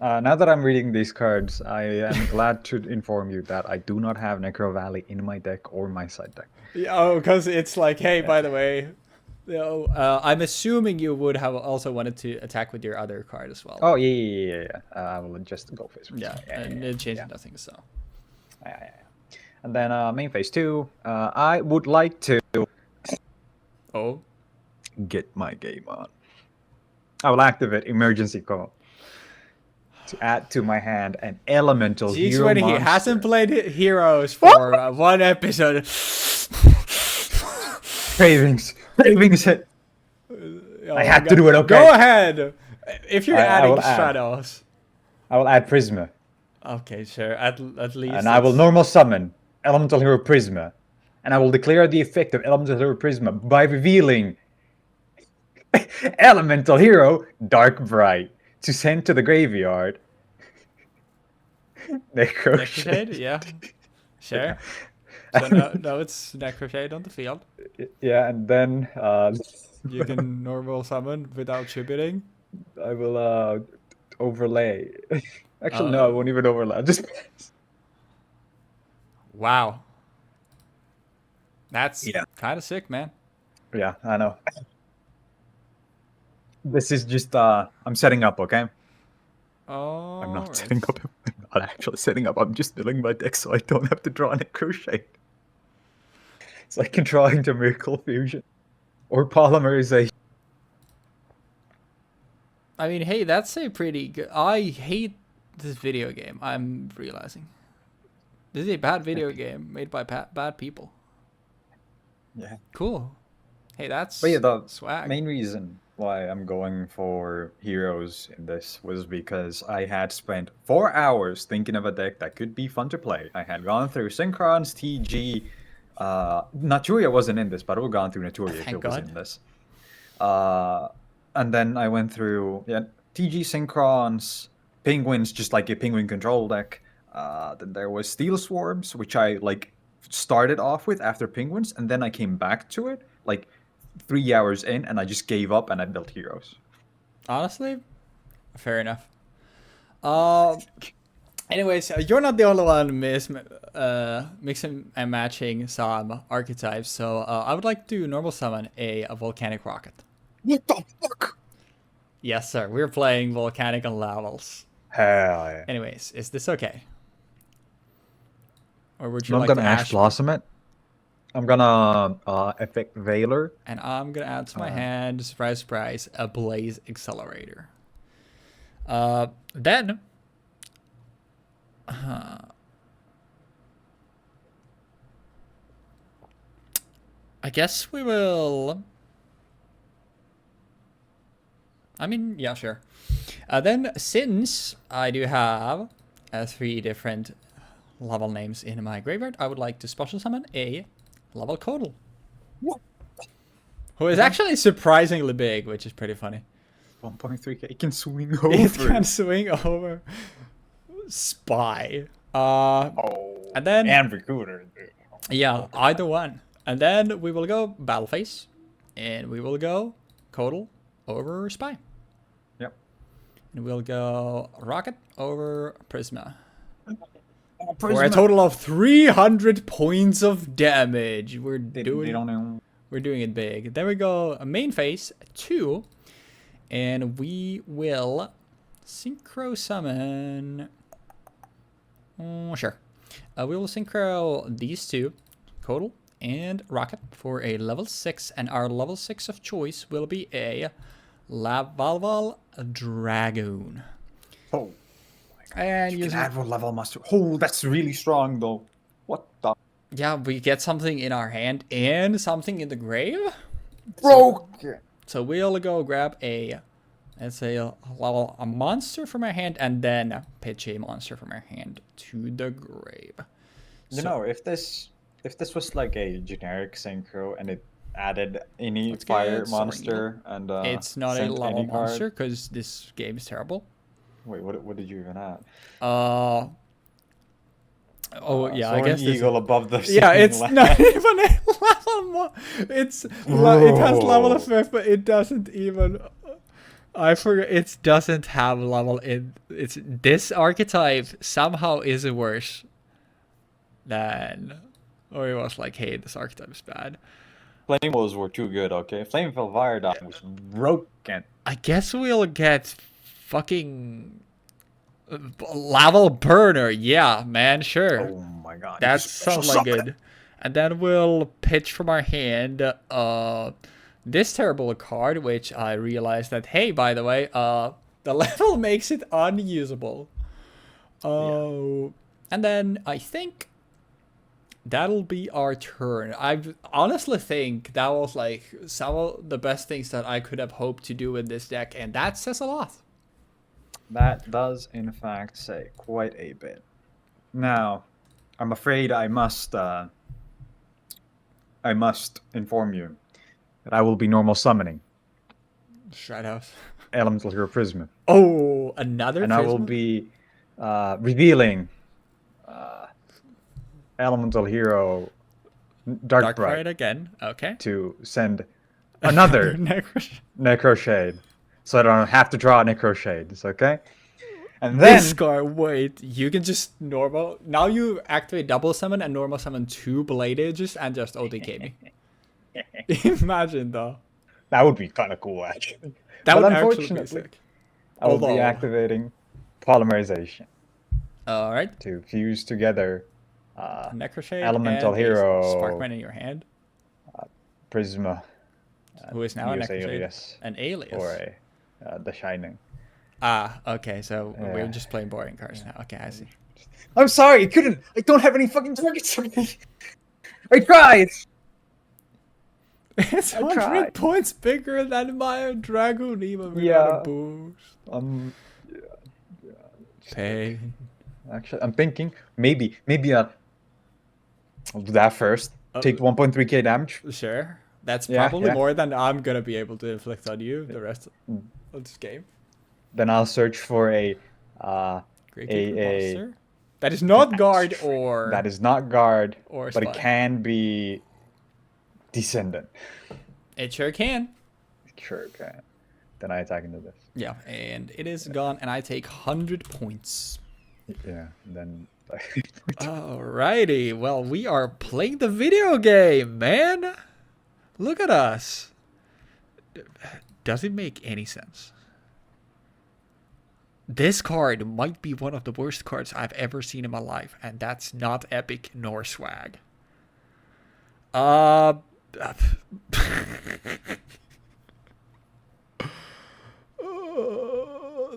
Now that I'm reading these cards, I am glad to inform you that I do not have Necro Valley in my deck or my side deck. Yeah, because it's like, hey, by the way, I'm assuming you would have also wanted to attack with your other card as well. Oh, yeah. I will just go phase 1. Yeah, and it changes nothing, so... Yeah. And then main phase 2, I would like to get my game on. I will activate emergency call to add to my hand an elemental Jeexx, hero when monster. he hasn't played Heroes for 1 episode. Cravings hit. I had to do it, okay? Go ahead. If you're adding shadows. I will add Prisma. Okay, sure. At least. And I will normal summon Elemental Hero Prisma. And I will declare the effect of Elemental Hero Prisma by revealing Elemental Hero Dark Bright to send to the graveyard. Necroshade. Yeah. Sure. So no, it's Necroshade on the field. Yeah, and then you can normal summon without tributing. I will overlay. Actually, no, I won't even overlay. I'll just wow. That's kind of sick, man. Yeah, I know. This is just I'm setting up, okay? Oh. I'm not setting up. I'm not actually setting up. I'm just building my deck so I don't have to draw Necroshade. It's like drawing to Miracle Fusion or Polymerization. I mean, hey, that's a pretty good... I hate this video game, I'm realizing. This is a bad video game made by bad people. Yeah. Cool. Hey, that's the swag. Main reason why I'm going for heroes in this was because I had spent 4 hours thinking of a deck that could be fun to play. I had gone through Synchrons, TG, Naturia wasn't in this, but I would have gone through Naturia if it was in this. And then I went through TG Synchrons, Penguins, just like a Penguin control deck. Then there was Steel Swarms, which I started off with after Penguins, and then I came back to it 3 hours in, and I just gave up and I built heroes. Honestly, fair enough. Anyways, you're not the only one mixing and matching some archetypes, so I would like to normal summon a volcanic rocket. What the fuck? Yes, sir. We're playing Volcanic Lavals. Hell yeah. Anyways, is this okay? Or would you I'm like gonna to Ash Blossom it. I'm gonna Effect Veiler. And I'm gonna add to my hand, surprise, surprise, a Blaze Accelerator. Then I guess we will. I mean, yeah, sure. Then, since I do have 3 different level names in my graveyard, I would like to special summon a level Codal. What? Who is actually surprisingly big, which is pretty funny. 1.3k. It can swing over. It can swing over. Spy. And then. And Recruiter. Yeah, either one. And then we will go Battle Phase. And we will go Codal over Spy. Yep. And we'll go Rocket over Prisma. Prisma. For a total of 300 points of damage. We're doing it big. Then we go main phase 2. And we will synchro summon. Sure. We will synchro these 2, Codal and Rocket, for a level 6. And our level 6 of choice will be a Laval Dragoon. Oh. And you can add one level master. Oh, that's really strong though. What the? Yeah, we get something in our hand and something in the grave. Bro. So we'll go grab a, let's say, a monster from our hand and then pitch a monster from our hand to the grave. You know, if this was like a generic synchro and it added any fire monster and it's not a level monster because this game is terrible. Wait, what did you even add? Yeah, I guess Eagle above the it's not even a level. It has level of 5, but it doesn't even. I forgot. It doesn't have level in. It's this archetype somehow is worse than, or it was like, hey, this archetype is bad. Flame Wolves were too good. Okay, Flame Felviredon was broken. I guess we'll get fucking Laval Burner. Yeah, man, sure. Oh my god. That sounds like good. And then we'll pitch from our hand this terrible card, which I realized that, hey, by the way, the level makes it unusable. Oh, and then I think that'll be our turn. I honestly think that was like some of the best things that I could have hoped to do with this deck, and that says a lot. That does, in fact, say quite a bit. Now, I'm afraid I must inform you that I will be normal summoning Shroudhouse. Elemental Hero Prisma. Oh, another. And Prisma? I will be revealing Elemental Hero Dark Bright again. Okay. To send another Necro Shade. So I don't have to draw Necro Shades, okay? And then this card, wait, you can just normal. Now you activate double summon and normal summon 2 Blade Ages and just OTK me. Imagine though. That would be kind of cool, actually. That but would unfortunately, actually be sick. I will be activating Polymerization. All right. To fuse together Necroshade Elemental and Hero Sparkman in your hand. Prisma. Who is now an alias. An alias. Or The Shining. Ah, okay, so we're just playing boring cards now. Okay, I see. I'm sorry, I don't have any fucking targets for me. I tried! It's 100 points bigger than my Dragoon even without a boost. Pain. Actually, I'm thinking maybe I'll do that first. Take 1.3k damage. Sure. That's probably more than I'm gonna be able to inflict on you the rest of this game. Then I'll search for a that is not guard or that is not guard, or but it can be descendant. It sure can. Sure can. Then I attack into this. Yeah, and it is gone, and I take 100 points. Yeah, and then Alrighty, well, we are playing the video game, man. Look at us. Does it make any sense? This card might be one of the worst cards I've ever seen in my life, and that's not epic nor swag.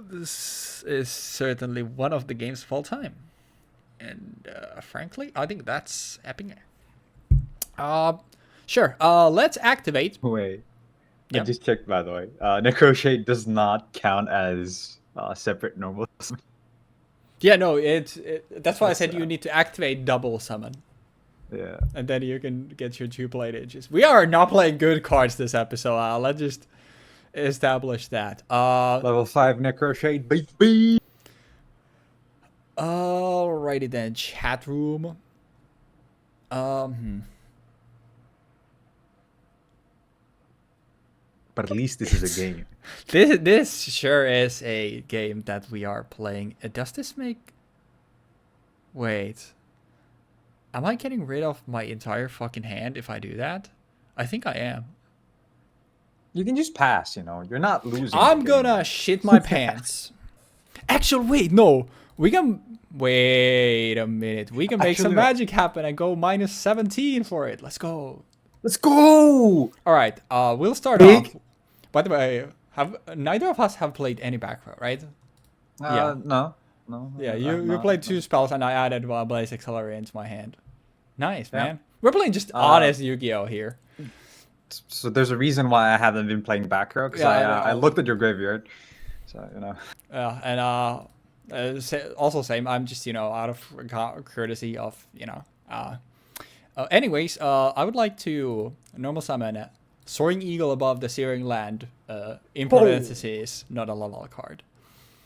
This is certainly one of the games of all time. And frankly, I think that's epic. Sure. Let's activate. wait. I Yeah. just checked, by the way. Necroshade does not count as separate normal. Yeah, no, that's why I That's said you need to activate double summon. Yeah. And then you can get your 2 plate ages. We are not playing good cards this episode. Let's just establish that. Level 5 Necroshade, baby! Alrighty then, chat room. But at least this is a game. This sure is a game that we are playing. Does this make... Wait. Am I getting rid of my entire fucking hand if I do that? I think I am. You can just pass, you know. You're not losing. I'm gonna shit my pants. Actually, wait, no. We can... Wait a minute. We can make some magic happen and go minus 17 for it. Let's go. Let's go! Alright, we'll start off. By the way, neither of us have played any back row, right? Yeah. No. Yeah, you played 2 spells and I added Blaze Accelerator into my hand. Nice, man. We're playing just honest Yu-Gi-Oh here. So there's a reason why I haven't been playing back row, because I looked at your graveyard. So, you know. Also same, I'm just, out of courtesy of, anyways, I would like to normal summon Soaring Eagle above the Searing Land, in parentheses, not a Laval card.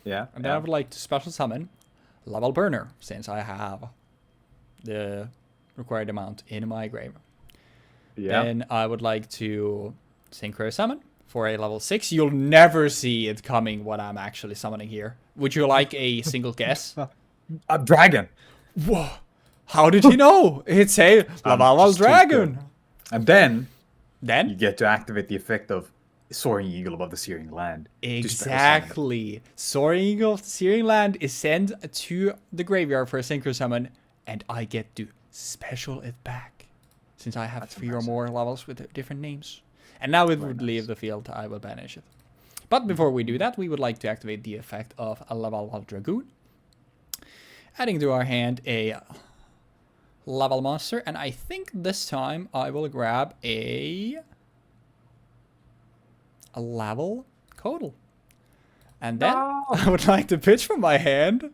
Yeah. And then I would like to special summon Laval Burner, since I have the required amount in my grave. Yeah. Then I would like to Synchro Summon for a level 6. You'll never see it coming what I'm actually summoning here. Would you like a single guess? A dragon. Whoa. How did he know? It's a Laval Dragon. And then you get to activate the effect of Soaring Eagle above the Searing Land. Exactly. Soaring Eagle Searing Land is sent to the graveyard for a Synchro Summon, and I get to special it back. Since I have 3 or more levels with different names. And now it would leave the field, I will banish it. But before we do that, we would like to activate the effect of a Laval Dragoon. Adding to our hand a Laval monster. And I think this time I will grab a Laval Codal. And then I would like to pitch from my hand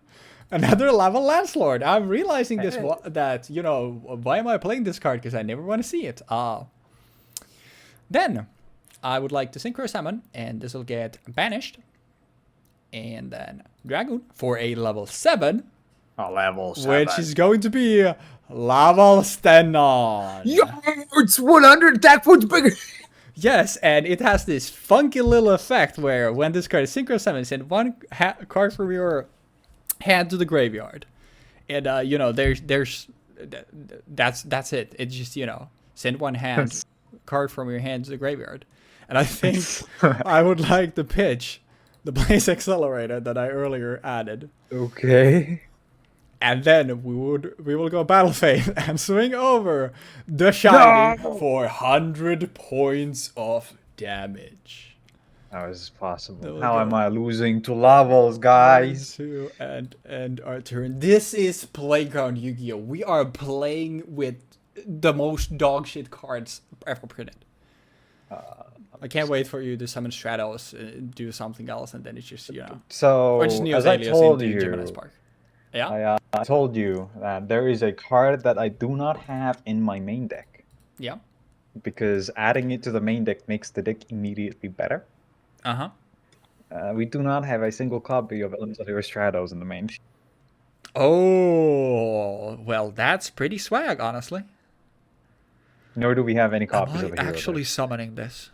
another Laval Landlord. I'm realizing this that, why am I playing this card? Because I never want to see it. Then I would like to Synchro Summon, and this will get banished. And then Dragoon for a level 7. A level 7. Which is going to be Laval Stenon. Yo, it's 100 attack points bigger. Yes, and it has this funky little effect where when this card is Synchro Summon, send 1 card from your hand to the graveyard. And, that's it. It's just, send 1 hand card from your hand to the graveyard. And I think I would like to pitch the Blaze Accelerator that I earlier added. Okay. And then we will go Battle Phase and swing over the Shiny for 100 points of damage. How is this possible? How am I losing to Lavals, guys? And our turn. This is Playground Yu-Gi-Oh! We are playing with the most dogshit cards ever printed. I can't wait for you to summon Stratos and do something else, and then it's just, So, or just as I told you, Gemini Spark. Yeah? I told you that there is a card that I do not have in my main deck. Yeah. Because adding it to the main deck makes the deck immediately better. Uh-huh. We do not have a single copy of Elemental Hero Stratos in the main. Oh, well, that's pretty swag, honestly. Nor do we have any copies of Am the I hero actually deck, summoning this?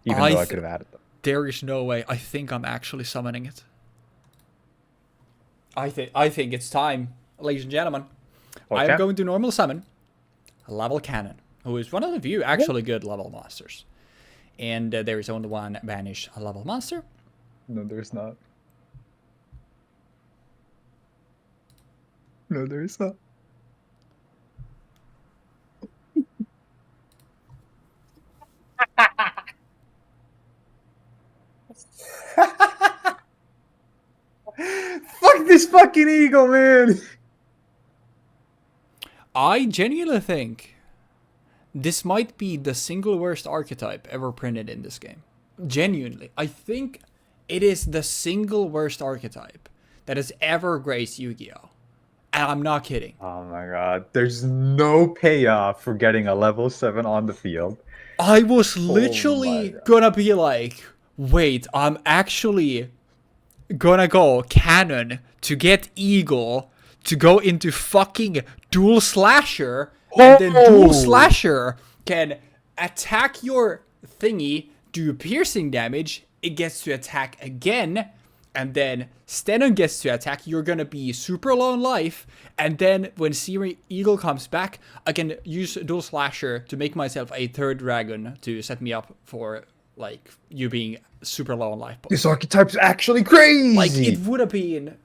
even though I could have added them. There is no way. I think I'm actually summoning it. I think it's time, ladies and gentlemen. I Okay. am going to normal summon a level cannon, who is one of the few actually good level monsters. And there is only one banished level monster. No, there's not. No, there's not. Fuck this fucking eagle, man. I genuinely think this might be the single worst archetype ever printed in this game. Genuinely. I think it is the single worst archetype that has ever graced Yu-Gi-Oh! And I'm not kidding. Oh my god, there's no payoff for getting a level 7 on the field. I was Oh my literally God. gonna be like, wait, I'm actually gonna go cannon to get Eagle to go into fucking Dual Slasher, and then Dual Slasher can attack your thingy, do piercing damage, it gets to attack again, and then Stenon gets to attack, you're gonna be super low on life, and then when Searing Eagle comes back, I can use Dual Slasher to make myself a third dragon to set me up for, like, you being super low on life. This archetype's actually crazy! Like, it would have been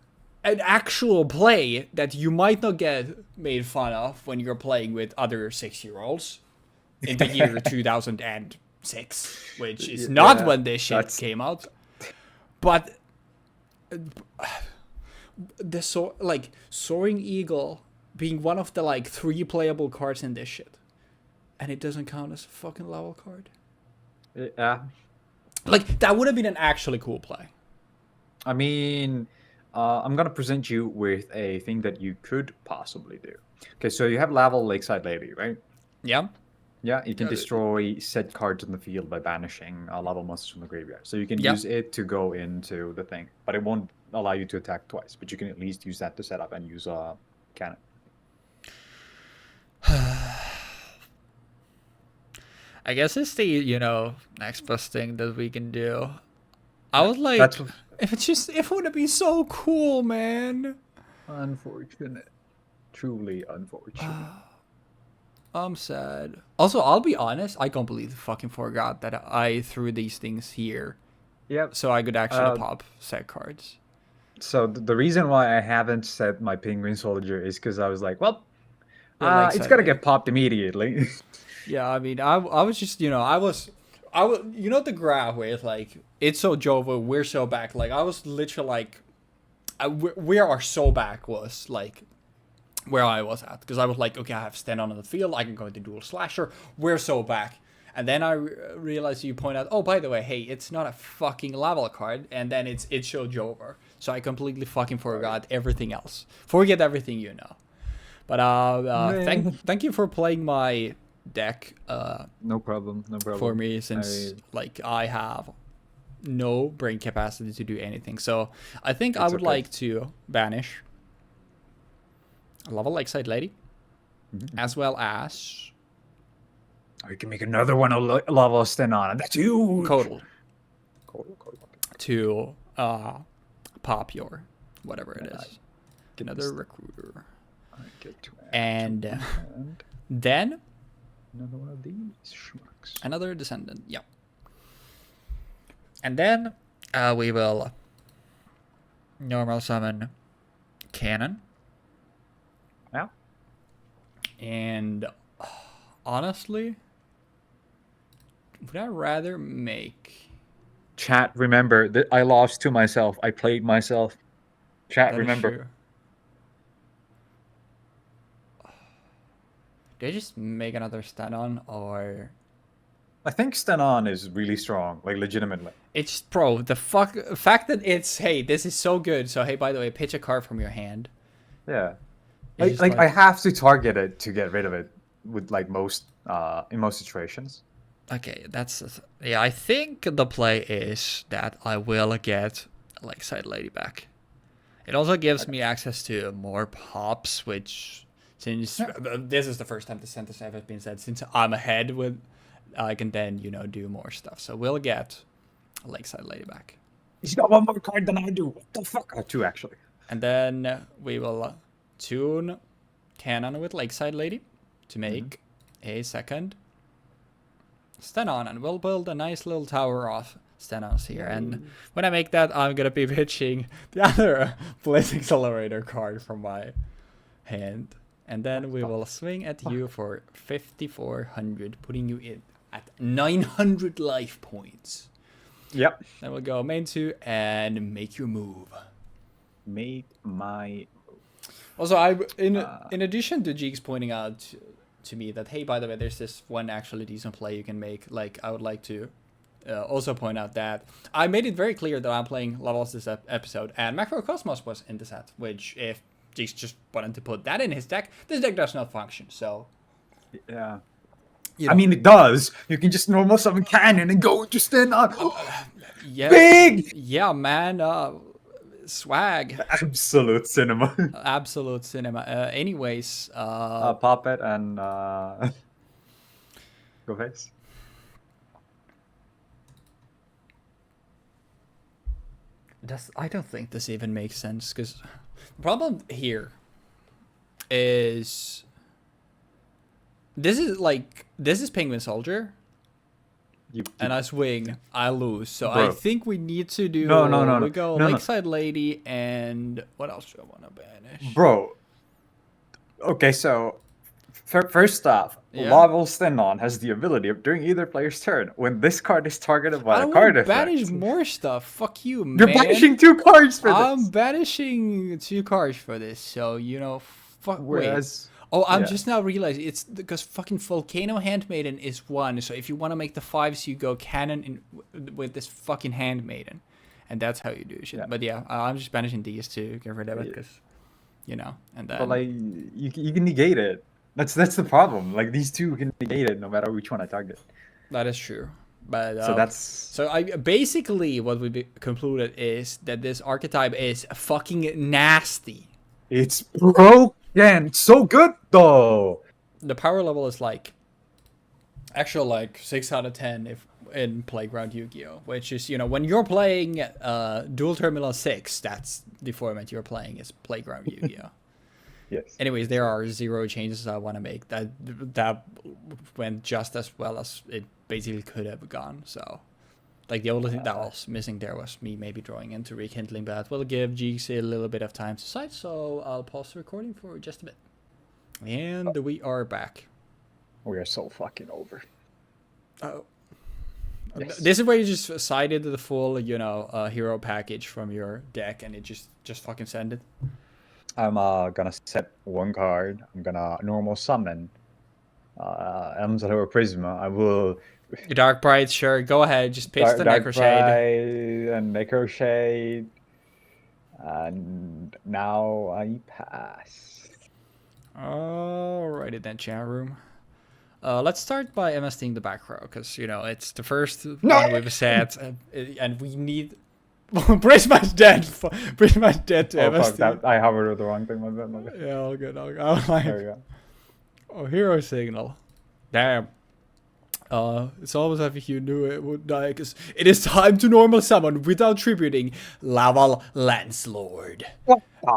an actual play that you might not get made fun of when you're playing with other 6-year-olds in the year 2006, which is not when this shit came out. But the Soaring Eagle being one of the like 3 playable cards in this shit, and it doesn't count as a fucking level card. Yeah. Like, that would have been an actually cool play. I mean, I'm gonna present you with a thing that you could possibly do. Okay, so you have Laval Lakeside Lady, right? Yeah. Yeah, you can destroy said cards in the field by banishing Laval monsters from the graveyard. So you can use it to go into the thing, but it won't allow you to attack twice. But you can at least use that to set up and use a cannon. I guess it's the, next best thing that we can do. I was like, it would be so cool, man. Unfortunate. Truly unfortunate. I'm sad. Also, I'll be honest, I completely fucking forgot that I threw these things here. Yep. So I could actually pop set cards. So the reason why I haven't set my Penguin Soldier is because I was like, well, it's gonna get popped immediately. Yeah, I mean, I was just, I was, the graph where it's like, it's so Jova, we're so back. Like, I was literally like, we are so back was like where I was at. Because I was like, okay, I have stand on the field, I can go into Dual Slasher, we're so back. And then I realized you point out, oh, by the way, hey, it's not a fucking level card. And then it showed Jover. So I completely fucking forgot everything else. Forget everything you know. But thank you for playing my deck No problem. for me, since I have no brain capacity to do anything. So I think I would like to banish a Level Lakeside Lady, as well as you can make another one of Lava Stenon. That's huge. Codal. To pop your whatever it is. Another recruiter. And then another one of these schmucks. Another descendant, yeah. And then we will normal summon cannon. Yeah. And honestly, would I rather make... Chat, remember that I lost to myself. I played myself. Chat, remember. True. Did I just make another Stenon, or... I think Stenon is really strong, like legitimately. It's the fact that it's, hey, this is so good, so hey, by the way, pitch a card from your hand. Yeah. Like I have to target it to get rid of it with like most in most situations. Okay, yeah, I think the play is that I will get Lakeside Lady back. It also gives me access to more pops, which, since this is the first time the sentence ever been said, since I'm ahead with, I can then, do more stuff. So we'll get Lakeside Lady back. He's got one more card than I do. What the fuck? 2 actually. And then we will tune Cannon with Lakeside Lady to make a second Stenon, and we'll build a nice little tower of Stenons here. And when I make that, I'm gonna be pitching the other Blaze Accelerator card from my hand, and then we will swing at you for 5,400, putting you in at 900 life points. Yep. Then we'll go main 2 and make your move. Make my. Also, in addition to Jeexx pointing out to me that, hey, by the way, there's this one actually decent play you can make. Like, I would like to also point out that I made it very clear that I'm playing levels this episode, and Macrocosmos was in the set, which if Jeexx just wanted to put that in his deck, this deck does not function, so... Yeah. You know. I mean, it does. You can just normal summon Cannon and go just in on... Yeah, Big! Yeah, man. Swag. Absolute cinema. Absolute cinema. Anyways, Puppet and go face. I don't think this even makes sense, because the problem here is this is Penguin Soldier. And I swing, I lose. So Bro. I think we need to do... No. We go Lakeside Lady, and what else do I want to banish? Bro. Okay, so first off, Yeah. Laval Stenon has the ability of during either player's turn, when this card is targeted by a card effect. banish more stuff. Fuck you, man. You're banishing 2 cards for I'm this. banishing 2 cards for this, so, you know, fuck. Whereas... Oh, I'm just now realizing it's because fucking Volcano Handmaiden is 1. So if you want to make the 5s, you go Cannon with this fucking Handmaiden, and that's how you do shit. Yeah. But yeah, I'm just banishing these to get rid of it because, you know, and then. But like, you can negate it. That's the problem. Like these 2 can negate it no matter which one I target. That is true. But So I basically what we concluded is that this archetype is fucking nasty. It's broken. So good though. The power level is like 6 out of 10 if in Playground Yu-Gi-Oh, which is, you know, when you're playing Duel Terminal 6, that's the format you're playing is Playground Yu-Gi-Oh. Yes. Anyways, there are 0 changes I want to make. That went just as well as it basically could have gone. So, like, the only thing that was missing there was me maybe drawing into Rekindling, but we'll give Jeexx a little bit of time to decide, so I'll pause the recording for just a bit. And we are back. We are so fucking over. Oh. Yes. This is where you just sided the full, you know, hero package from your deck, and it just fucking send it. I'm gonna set 1 card. I'm gonna normal summon Elmslower Prisma. I will Dark Pride, sure, go ahead, just pitch the Necroshade. And Necroshade. And now I pass. Alrighty then, chat room. Let's start by MSTing the back row, because, you know, it's the first one we've set, and we need... Prisma's dead. Prisma's dead to MST. Fuck that. I hovered with the wrong thing. My bad. Yeah, all good. I'm like, There we go. oh, hero signal. Damn. It's almost as if you knew it would die, because it is time to normal summon without tributing Laval Landslord.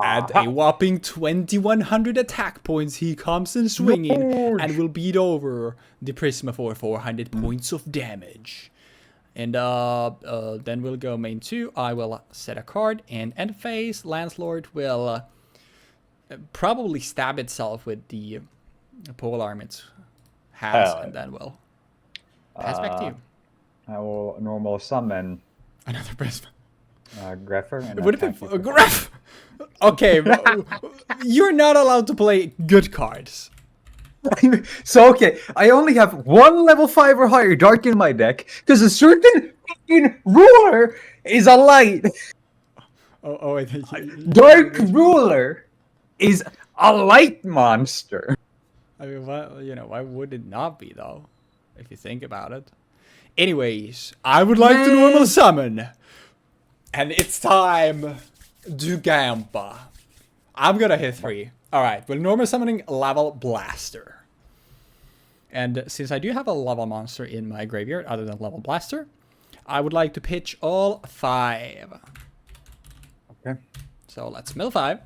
At a whopping 2,100 attack points, he comes in swinging and will beat over the Prisma for 400 points of damage. And then we'll go main 2. I will set a card, and end phase, Landslord will probably stab itself with the pole arm it has, and then we'll pass back to you. I will normal summon Another Prisma. Greffer. And Would it be Gref? Okay, you're not allowed to play good cards. So okay, I only have 1 level 5 or higher dark in my deck because a certain fucking ruler is a light. Oh wait. Dark ruler is a light monster. I mean, why would it not be though? If you think about it. Anyways, I would like to normal summon, and it's time to Gamba. I'm gonna hit 3. All right, we're normal summoning Laval Blaster. And since I do have a Lava monster in my graveyard other than Laval Blaster, I would like to pitch all 5. Okay. So let's mill 5.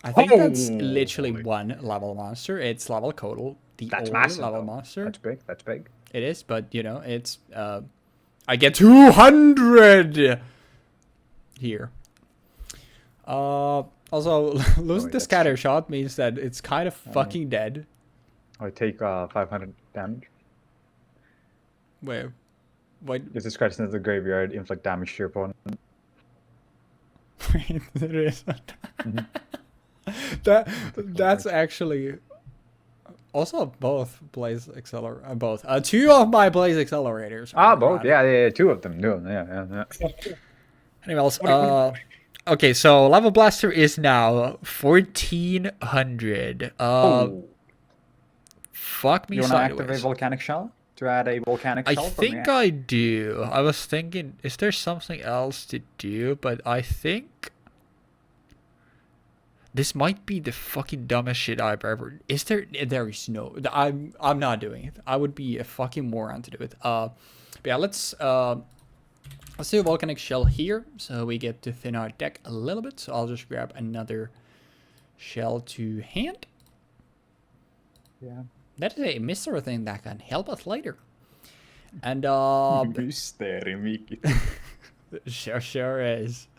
I think that's literally Holy. one level monster. It's level Codal, the That's only massive, level though. monster. That's big. That's big. It is, but you know, it's I get 200 here. Also, losing the scatter shot means that it's kind of fucking dead. I take 500 damage. Wait, what? If this card's into the graveyard, inflict damage to your opponent. Wait, there is. That's actually also both blaze accelerator. Both. Two of my blaze accelerators. Both. Yeah. Two of them. Yeah. Anyways, okay, so Lava Blaster is now 1400. Fuck me You want to activate sideways. Volcanic Shell? To add a Volcanic Shell? I think I do. I was thinking, is there something else to do? But I think this might be the fucking dumbest shit I've ever. Is there? There is no. I'm not doing it. I would be a fucking moron to do it. But yeah, let's do a Volcanic Shell here, so we get to thin our deck a little bit. So I'll just grab another shell to hand. Yeah. That is a mystery thing that can help us later. And Mystery, Mickey. sure is.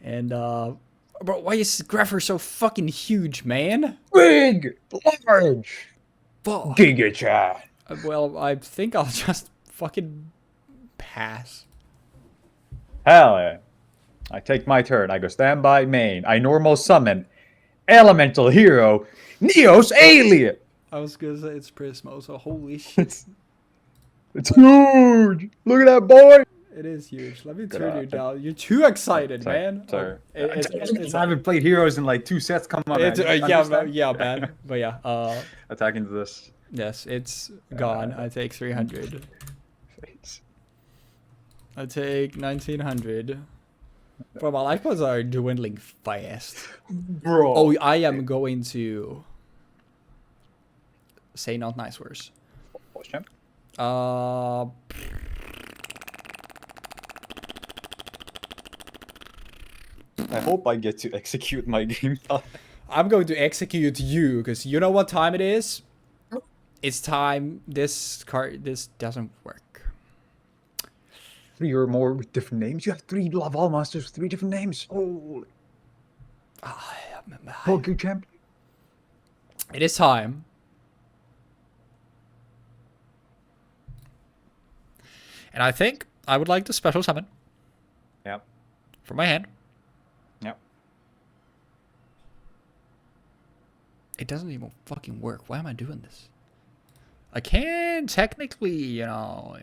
And bro, why is Grapher so fucking huge, man? Big, large, Fuck. Giga Chat. Well, I think I'll just fucking pass. Hell yeah. I take my turn. I go standby main. I normal summon Elemental Hero Neos Alien. I was gonna say it's Prismo, so holy shit. It's huge. Look at that boy. It is huge. Let me turn you down. You're too excited, man. Sorry. It's I haven't played heroes in like 2 sets. Come on, man. Yeah, man. But yeah. Attack into this. Yes, it's gone. I take 300. I take 1900. Bro, my life points are dwindling fast. Bro. Oh, I am going to say not nice words. I hope I get to execute my game. I'm going to execute you, because you know what time it is? It's time. This doesn't work. 3 or more with different names. You have 3 Laval monsters with 3 different names. Holy. Poker champion. It is time. And I think I would like to special summon. Yep. From my hand. Yep. It doesn't even fucking work. Why am I doing this? I can technically, you know.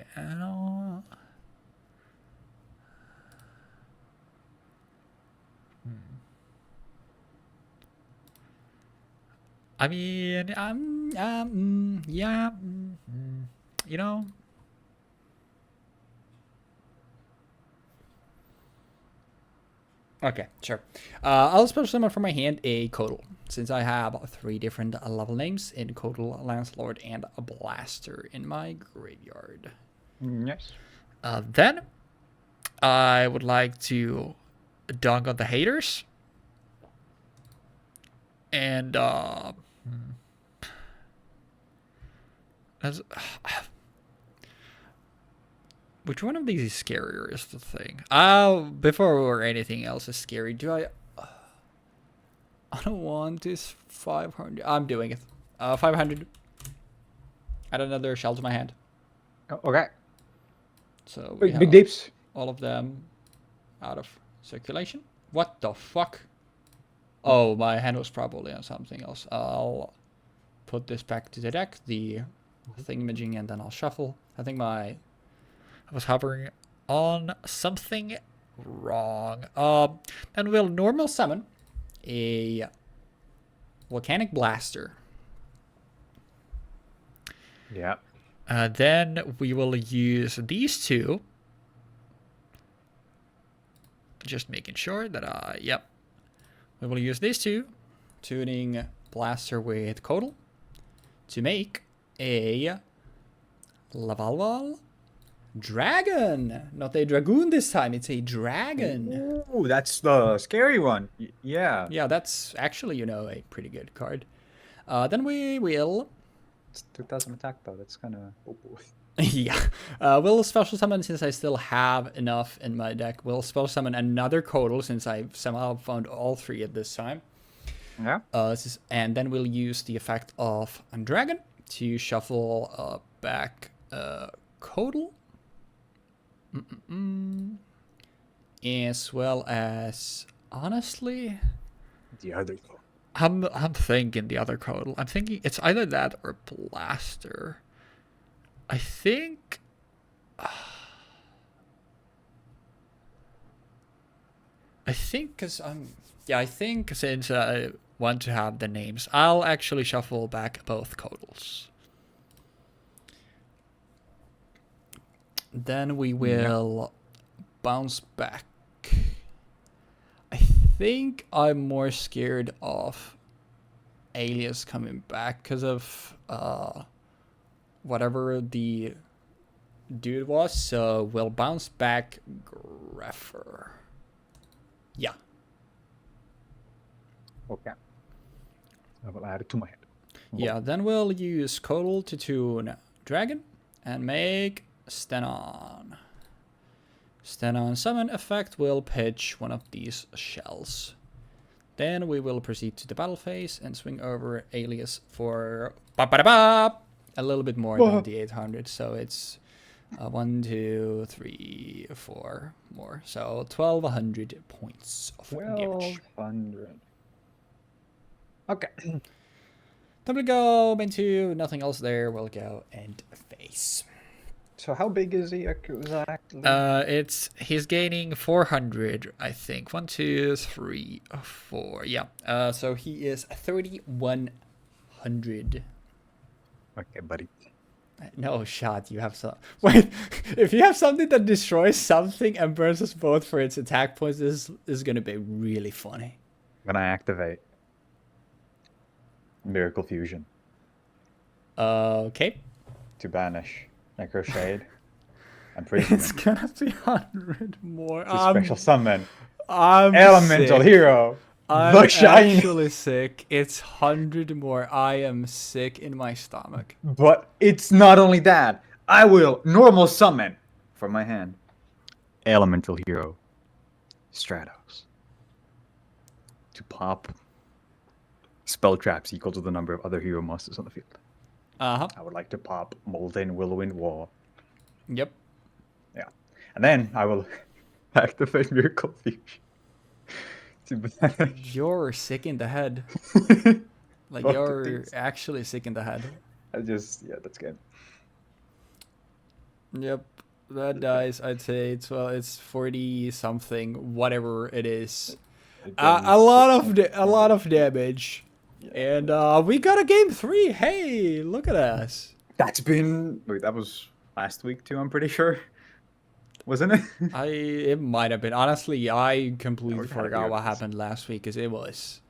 I mean, yeah, you know. Okay, sure. I'll special summon from my hand a Codal, since I have 3 different level names in Codal, Lancelord, and a Blaster in my graveyard. Yes. Then, I would like to dunk on the haters. And, which one of these is scarier is the thing. Before anything else is scary, I don't want this 500. I'm doing it. 500. Add another shell to my hand. Okay. So big deeps. All of them out of circulation. What the fuck? Oh, my hand was probably on something else. I'll put this back to the deck, the thingamajig, and then I'll shuffle. I think I was hovering on something wrong. Then we'll normal summon a Volcanic Blaster. Yeah. Then we will use these 2. Just making sure that yep. We will use these 2, tuning Blaster with Codal, to make a Laval Dragon! Not a dragoon this time, it's a dragon. Ooh, that's the scary one. Yeah. Yeah, that's actually, a pretty good card. Then we will... It's 2000 attack though. That's kind of... Oh boy. yeah. We'll special summon, since I still have enough in my deck. We'll special summon another Codal, since I've somehow found all 3 at this time. Yeah. And then we'll use the effect of a dragon to shuffle back Codal. As well as, honestly, The other one. I'm thinking the other Codal. I'm thinking it's either that or Blaster. I think... I think since I want to have the names, I'll actually shuffle back both Codals. Then we will bounce back. I think I'm more scared of Alias coming back because of whatever the dude was. So we'll bounce back Greffer. Yeah. Okay. I will add it to my hand. Yeah, then we'll use Codal to tune Dragon and make Stenon. Stenon summon effect will pitch one of these shells. Then we will proceed to the battle phase and swing over Alias for a little bit more than the 800. So it's 1, 2, 3, 4 more. So 1200 points of damage. 1200. Okay. Then we go into nothing else there. We'll go end face. So how big is he exactly? He's gaining 400, I think. 1, 2, 3, 4. Yeah. So he is 3100. Okay, buddy. No shot. You have some. Wait. If you have something that destroys something and burns us both for its attack points, this is gonna be really funny. When I activate Miracle Fusion Okay. to banish Necroshade and freeze It's gonna be 100 more. to special summon I'm Elemental sick. Hero. I'm The Shine. actually sick. It's 100 more. I am sick in my stomach. But it's not only that. I will normal summon from my hand Elemental Hero Stratos to pop spell traps equal to the number of other hero monsters on the field. Uh-huh. I would like to pop Molten Whirlwind War. Yep. Yeah. And then I will activate Miracle Fusion. You're sick in the head. Like, Fuck you're things. actually sick in the head. That's good. Yep. That dies, I'd say it's 40 something, whatever it is. A lot of damage. Yeah. And we got a game 3. Hey, look at us. That's been... Wait, that was last week too, I'm pretty sure. Wasn't it? It might have been. Honestly, I completely we gotta forgot do what this. happened last week because it was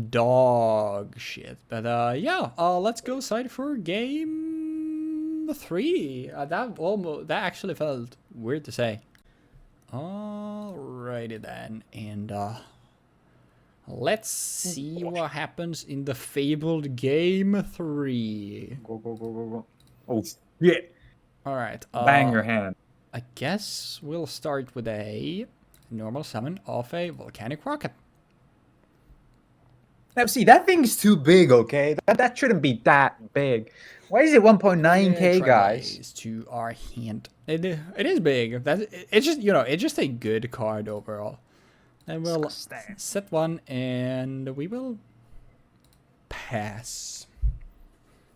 dog shit. But yeah, let's go side for game 3. That actually felt weird to say. Alrighty then, and let's see what happens in the fabled game 3. Go. Oh, yeah. All right. Bang your hand. I guess we'll start with a normal summon of a volcanic rocket. Now, see, that thing's too big, okay? That shouldn't be that big. Why is it 1.9k, guys? Tries to our hand. It is big. It's just it's just a good card overall. And we'll Disgusting. set one, and we will pass.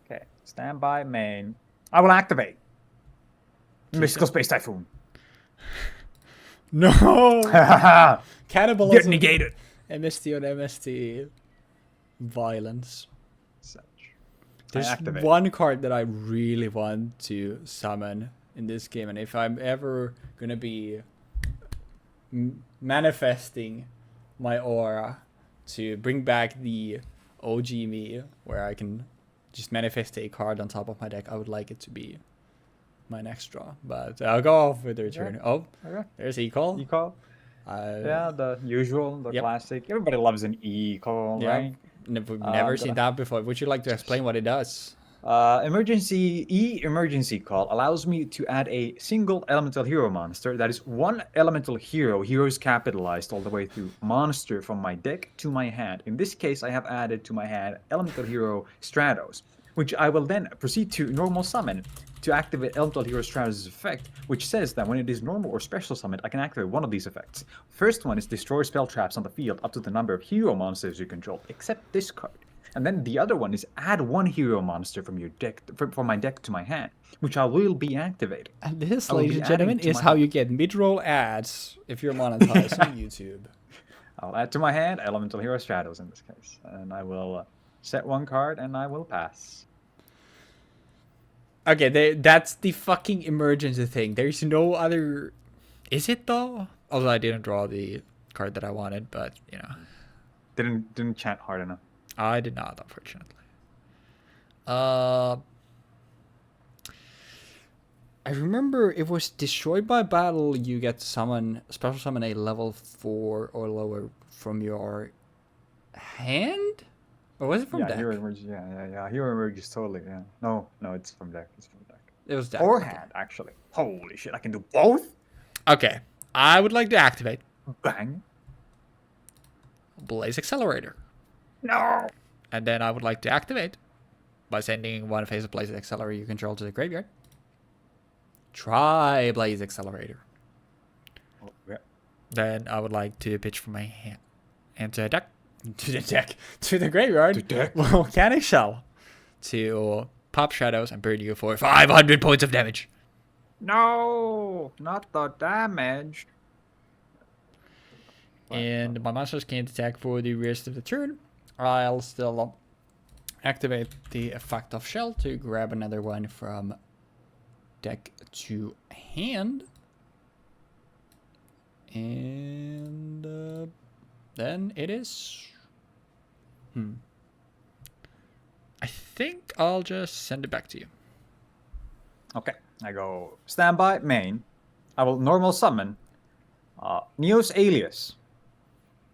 Okay, stand by main. I will activate. Mystical Space Typhoon. No, Get cannibalism. negated. MST on MST. Violence. Such. There's activate. one card that I really want to summon in this game, and if I'm ever gonna be manifesting my aura to bring back the OG me, where I can just manifest a card on top of my deck, I would like it to be my next draw, but I'll go off with the return. Okay. Oh, Okay. there's E-Call. E-call. Yeah, the usual, the Yep. classic. Everybody loves an E-call, Yeah, right? we've never seen that before. Would you like to explain what it does? Emergency call allows me to add a single elemental hero monster that is one elemental hero, heroes capitalized all the way through, monster from my deck to my hand. In this case, I have added to my hand elemental hero Stratos, which I will then proceed to normal summon to activate elemental hero Stratos' effect, which says that when it is normal or special summoned, I can activate one of these effects. First one is destroy spell traps on the field up to the number of hero monsters you control, except this card. And then the other one is add one hero monster from your deck, from my deck to my hand, which I will be activating. And this, ladies and gentlemen, is how you get mid-roll ads if you're monetized on YouTube. I'll add to my hand elemental hero Stratos in this case, and I will set one card and I will pass. Okay, that's the fucking emergency thing. There's no other. Is it though? Although I didn't draw the card that I wanted, but you know, didn't chant hard enough. I did not, unfortunately. I remember it was destroyed by battle. You get to special summon a level 4 or lower from your hand, or was it from deck? Hero emerges. Yeah. Hero emerges totally. Yeah. No, it's from deck. It's from deck. It was deck. Or hand, actually. Holy shit! I can do both. Okay, I would like to activate. Bang. Blaze Accelerator. No. And then I would like to activate by sending one phase of Blaze Accelerator you control to the graveyard. Try Blaze Accelerator. Oh, yeah. Then I would like to pitch from my hand to the deck. To the graveyard. To deck. Volcanic Shell. To pop Shadows and burn you for 500 points of damage. No, not the damage. And my monsters can't attack for the rest of the turn. I'll still activate the effect of Shell to grab another one from deck to hand. And then it is... I think I'll just send it back to you. Okay, I go standby, main. I will normal summon Neos Alias.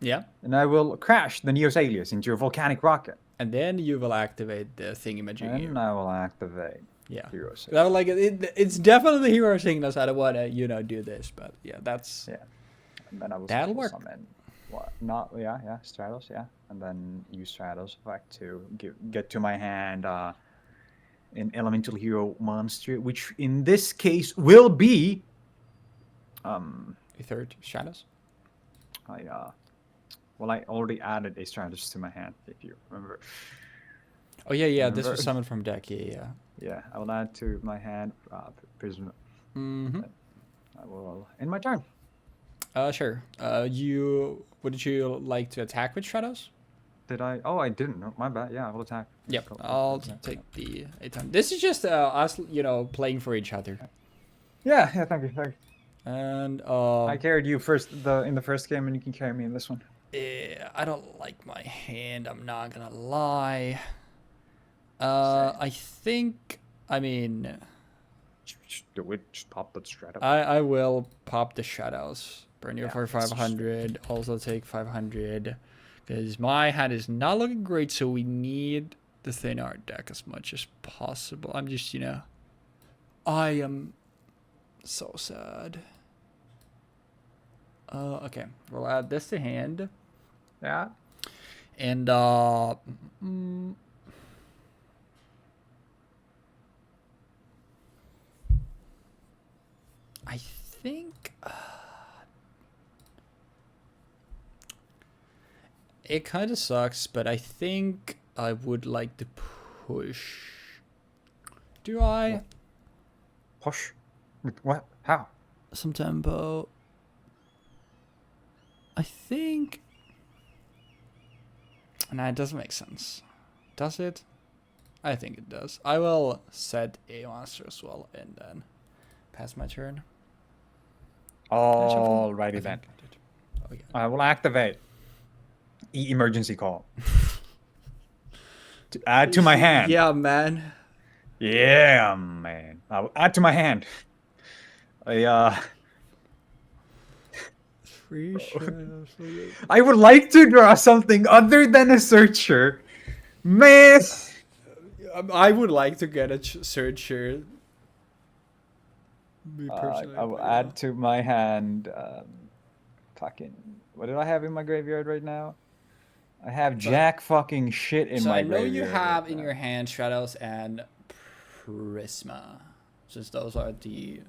Yeah. And I will crash the Neos Alias into your volcanic rocket. And then you will activate the thingamajiggy. And I will activate Hero Signal. I would like it. It's definitely Hero Signals. I don't want to, do this, but yeah, that's... Yeah. And then I will that'll work. Summon Stratos, and then use Stratos effect to get to my hand an elemental hero monster, which in this case will be a third Shadows. I already added a Stratos to my hand, if you remember. Oh yeah, this was summoned from deck. Yeah. Yeah, I will add to my hand Prism. Mm-hmm. I will end my turn. Sure. Would you like to attack with Shadows? Did I? Oh, I didn't. No, my bad. Yeah, I will attack. Yep. I'll take the 8 This is just us, playing for each other. Yeah. Thank you. And I carried you in the first game, and you can carry me in this one. I don't like my hand. I'm not gonna lie. I think. I mean. Just do it. Just pop that Stratos. I will pop the Shadows. Burn you for 500. Also take 500. Because my hand is not looking great, so we need the thin art deck as much as possible. I'm just, I am so sad. Okay, we'll add this to hand. Yeah. And, I think... it kind of sucks, but I think I would like to push. Do I? Push? What? How? Some tempo. I think... Nah, it doesn't make sense. Does it? I think it does. I will set a monster as well and then pass my turn. Alrighty then. I will activate emergency call to add to my hand. Yeah, man. Yeah, man. I'll add to my hand. I Three shadows. I would like to draw something other than a searcher. Man. I would like to get a searcher. Me personally, I will but yeah. add to my hand. Fucking. What do I have in my graveyard right now? I have So, jack fucking shit in so I my know you graveyard right have in now. your hand Shadows and Prisma. Since those are the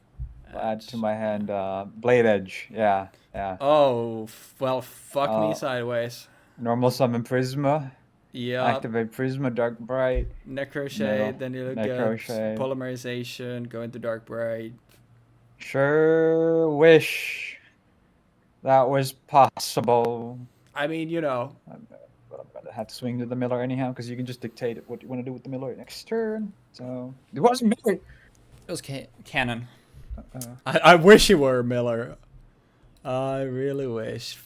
I'll add to ads. my hand Blade Edge. Yeah, yeah. Oh, well, fuck me Uh, sideways. normal summon Prisma. Yup. Activate Prisma Dark Bright. Necroshade, Middle. then you get Necroshade. polymerization, go into Dark Bright. Sure wish that was possible. I mean, you know, But I'm gonna have to swing to the Miller anyhow, because you can just dictate what you want to do with the Miller next turn. So it wasn't Miller. it was canon. Uh, I wish it were Miller. I really wish.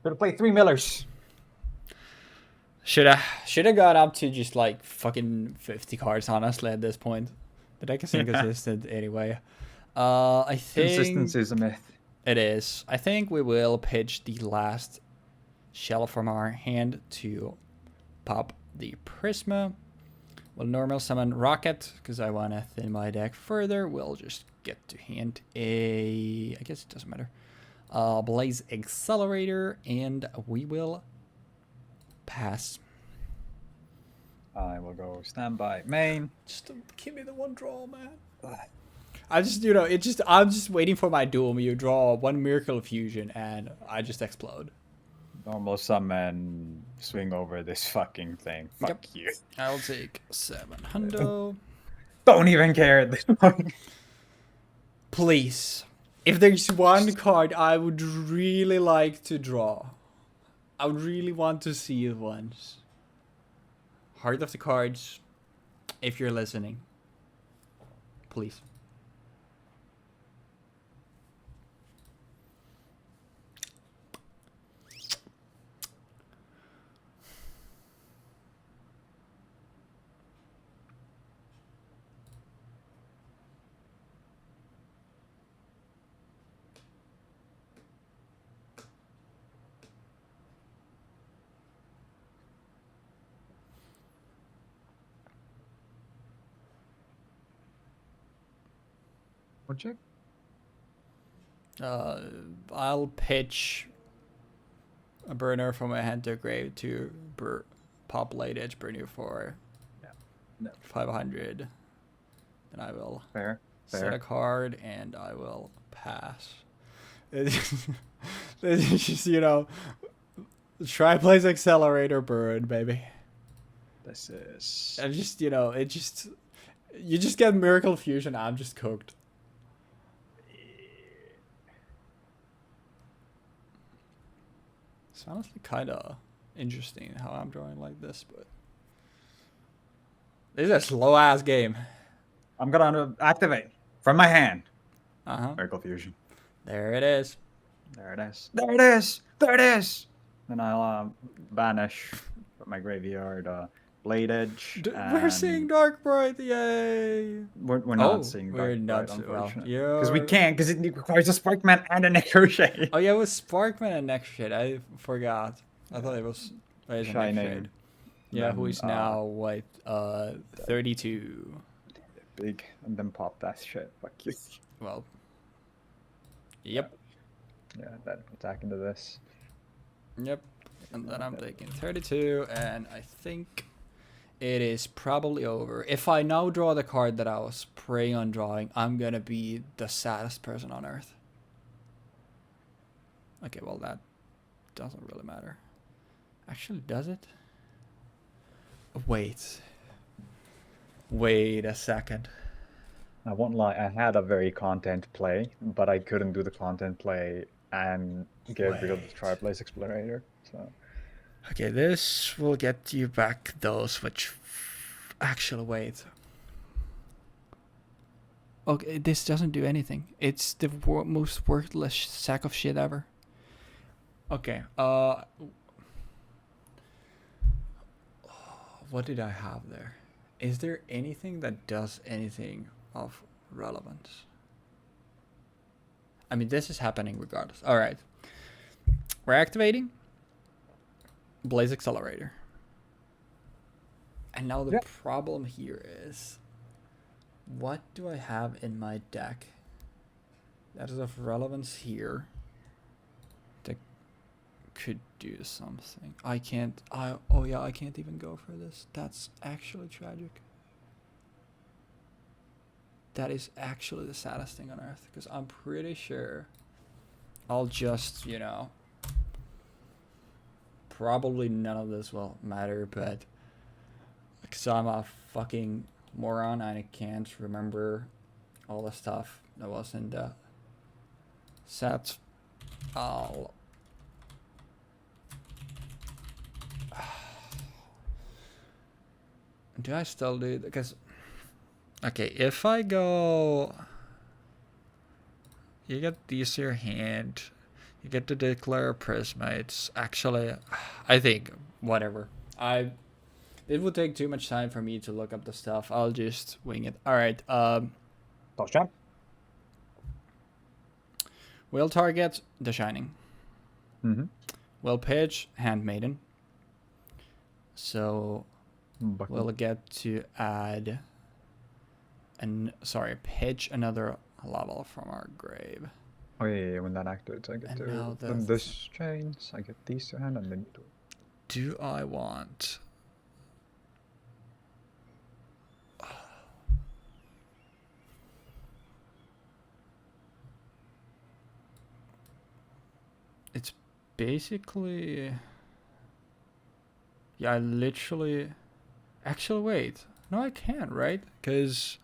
Gonna play 3 Millers. Shoulda got up to just like fucking 50 cards honestly at this point. The deck is inconsistent anyway. I think Consistency is a myth. it is. I think we will pitch the last shell from our hand to pop the Prisma. We'll normal summon Rocket because I want to thin my deck further. We'll just get to hand a... I guess it doesn't matter. Blaze Accelerator, and we will pass. I will go standby main. Just give me the one draw, man. I just, I'm just waiting for my duel. You draw one Miracle Fusion, and I just explode. Normal summon, swing over this fucking thing. Fuck you. I'll take 700. Don't even care at this point. Please. If there's one card I would really like to draw, I would really want to see it once. Heart of the Cards, if you're listening, please. What check? I'll pitch a burner from my hand to grave to pop late edge burn you for 500. Then I will set a card and I will pass. It's just, try plays Accelerator burn, baby. This is... And just, you just get Miracle Fusion, I'm just cooked. It's honestly kind of interesting how I'm drawing like this, but this is a slow ass game. I'm gonna activate from my hand. Miracle Fusion. There it is. There it is. There it is. There it is. Then I'll banish from my graveyard Blade Edge. We're seeing Dark Bright, yay! We're not seeing Dark Bright, not. unfortunately. Well, because we can't, because it requires a Sparkman and a Necroshade. Oh yeah, it was Sparkman and Necroshade. I forgot. I thought it was Necroshade. Yeah, who is now what? 32. Big, and then pop that shit. Fuck you. Well. Yep. Yeah, then attack into this. Yep. And then I'm taking 32, and I think it is probably over. If I now draw the card that I was praying on drawing, I'm gonna be the saddest person on earth. Okay, well that doesn't really matter. Actually, does it? Wait a second. I won't lie, I had a very content play, but I couldn't do the content play and get rid of the Triplace Explorator. So. Okay, this will get you back those which actually wait. Okay, this doesn't do anything. It's the most worthless sack of shit ever. Okay. What did I have there? Is there anything that does anything of relevance? I mean, this is happening regardless. All right. We're activating Blaze Accelerator. And now the problem here is, what do I have in my deck that is of relevance here that could do something? I can't. Oh yeah, I can't even go for this. That's actually tragic. That is actually the saddest thing on earth, because I'm pretty sure I'll just, you know, probably none of this will matter, but because I'm a fucking moron and I can't remember all the stuff that was in the set, I'll do I still do it? Because okay, if I go, you get these to your hand, you get to declare Prismates. Actually, I think whatever. It would take too much time for me to look up the stuff. I'll just wing it. All right. Toss champ. We'll target the Shining. Mm-hmm. We'll pitch Handmaiden. So we'll get to add pitch another level from our grave. Oh yeah, when that activates, I get to then this chains. I get these to hand, and then you do. Do I want? It's basically, yeah, I literally, actually wait, no I can't, right? Because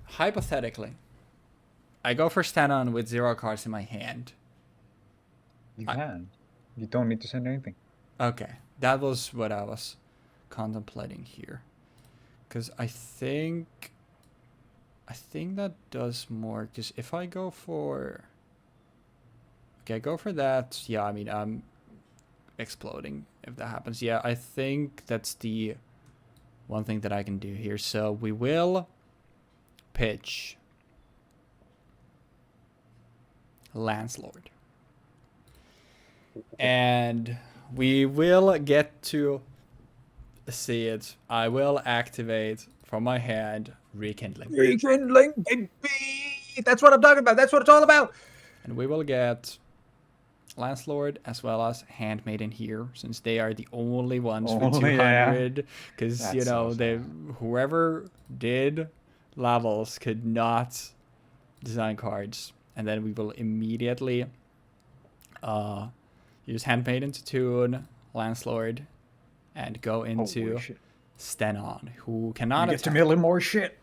hypothetically, I go for stand on with 0 cards in my hand. You can. You don't need to send anything. Okay, that was what I was contemplating here. Because I think that does more. Because if I go for, okay, I go for that. Yeah, I mean, I'm exploding if that happens. Yeah, I think that's the one thing that I can do here. So we will pitch Landlord. And we will get to see it. I will activate from my hand Rekindling. Rekindling, baby! That's what I'm talking about. That's what it's all about. And we will get Landlord as well as Handmaiden here, since they are the only ones with 200. Because, you know, whoever did levels could not design cards. And then we will immediately use Handmaiden to tune Landlord and go into Stenon, who cannot get to mill in more shit.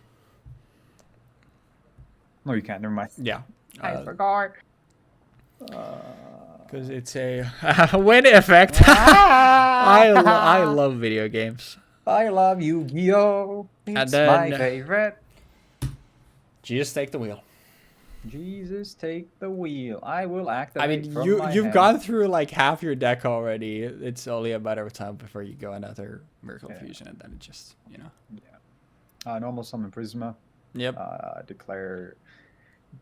No, you can't. Never mind. Yeah. I forgot. Because it's a win effect. I love video games. I love Yu-Gi-Oh! It's my favorite. Jesus, take the wheel. Jesus, take the wheel. I will activate. I mean, you've gone through like half your deck already. It's only a matter of time before you go another Miracle Fusion, and then it just, you know. Yeah. Normal summon Prisma. Yep. Declare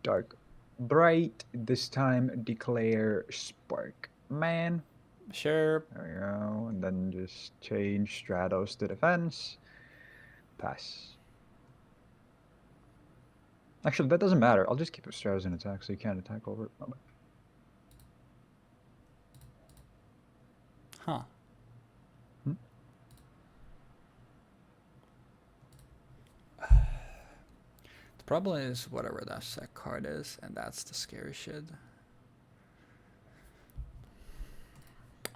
Dark Bright. This time declare Spark Man. Sure. There we go. And then just change Stratos to defense. Pass. Actually, that doesn't matter. I'll just keep Stratos in attack so you can't attack over it. Huh. The problem is whatever that set card is, and that's the scary shit.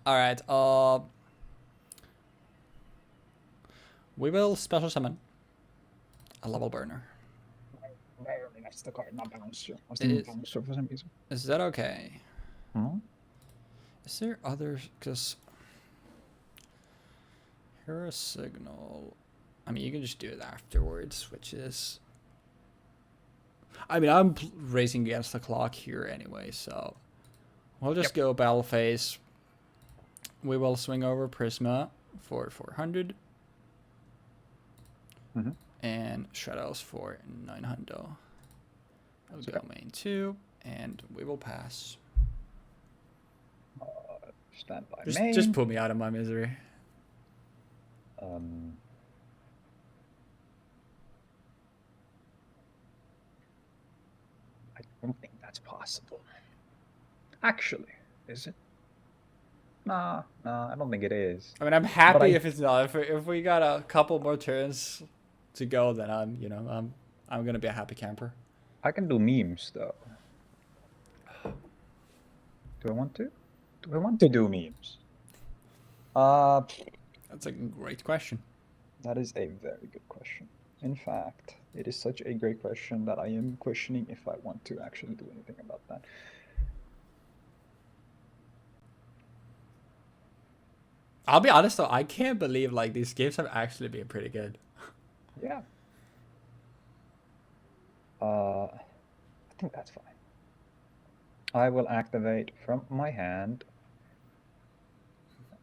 Alright, we will special summon a level burner. That's the card, not bouncer. I was thinking bouncer for some reason. Is that okay? Hmm? Is there others? Because here a signal. I mean, you can just do it afterwards, which is I mean, I'm racing against the clock here anyway, so we'll just go battle phase. We will swing over Prisma for 400. And Shadows for 900. I'll go main 2, and we will pass. Stand by main. Just put me out of my misery. I don't think that's possible. Actually, is it? Nah, I don't think it is. I mean, I'm happy if it's not. If we got a couple more turns to go, then I'm gonna be a happy camper. I can do memes though. Do I want to? Do I want to do memes? That's a great question. That is a very good question. In fact, it is such a great question that I am questioning if I want to actually do anything about that. I'll be honest though, I can't believe like these games have actually been pretty good. Yeah. I think that's fine. I will activate from my hand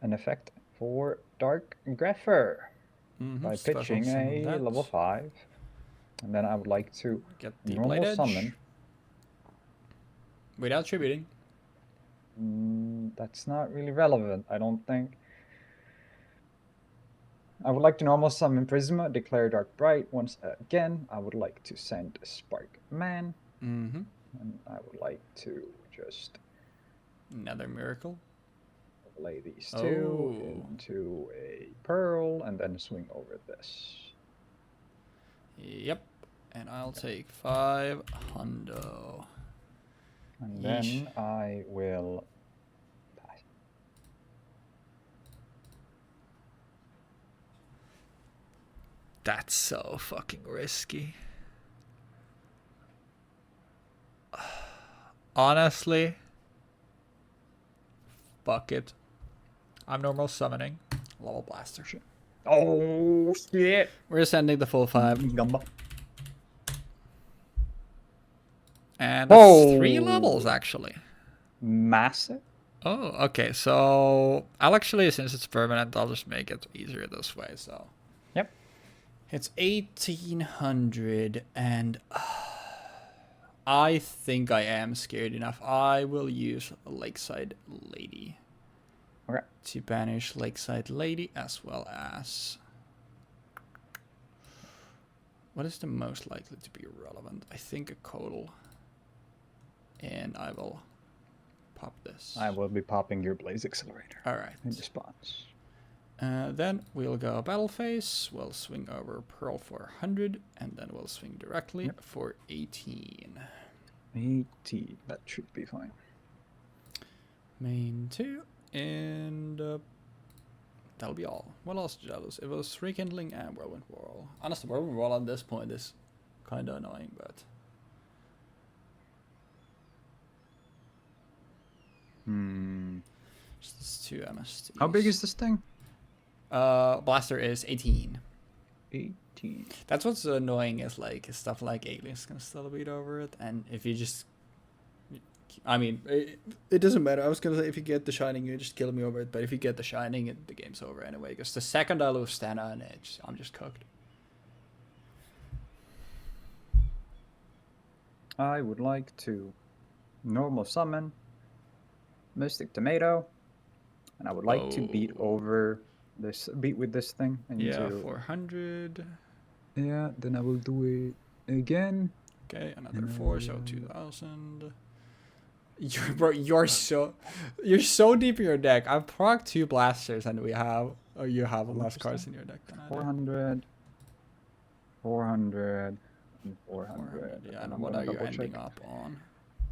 an effect for Dark Grepher by pitching a level 5. And then I would like to get the normal summon. Without tributing. That's not really relevant, I don't think. I would like to normal summon Prisma, declare Dark Bright once again. I would like to send Spark Man. And I would like to just... Another miracle. Lay these two into a Pearl and then swing over this. Yep. And I'll take 5 hundo. And then I will pass. That's so fucking risky. Honestly, fuck it. I'm normal summoning. Level Blaster. Shit. Oh, shit. We're sending the full 5. Gumba. And that's 3 levels, actually. Massive. Oh, okay. So I'll actually, since it's permanent, I'll just make it easier this way. So. Yep. It's 1800, and I think I am scared enough. I will use Lakeside Lady. Okay. To banish Lakeside Lady as well as... What is the most likely to be relevant? I think a Codal. And I will pop this. I will be popping your Blaze Accelerator. Alright. In response. Then we'll go battle phase. We'll swing over Pearl for 100. And then we'll swing directly for 18. 18. That should be fine. Main 2. And that'll be all. What else did I lose? It was Rekindling and Whirlwind Whirl. Honestly, Whirlwind Whirl at this point is kind of annoying, but... Just 2 MSTs. How big is this thing? Blaster is 18. 18. That's what's annoying is like stuff like Aliens can still beat over it, and if you just... I mean, it doesn't matter. I was going to say, if you get the Shining, you just kill me over it. But if you get the Shining, the game's over anyway. Because the second I lose Stana and Edge, I'm just cooked. I would like to normal summon Mystic Tomato. And I would like to beat over this, beat with this thing. Yeah, 400. Yeah, then I will do it again. Okay, another 4, so 2000. You're so deep in your deck. I've procced 2 blasters and you have less cards in your deck than I do. 400, 400, and 400. Yeah, and what are you ending up on?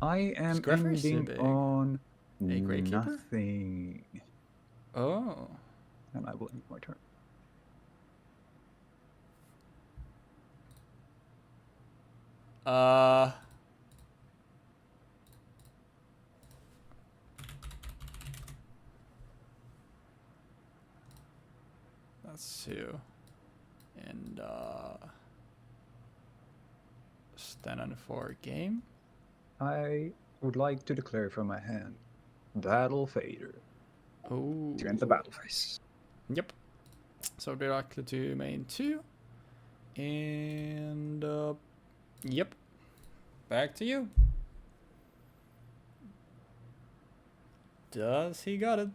I am ending on a Great Keeper? Nothing. Oh. And I will end my turn. That's 2. And Stand on for game. I would like to declare from my hand Battle Fader Oh. to end the battle phase. Yep. So directly to main 2. And yep. Back to you. Does he got it?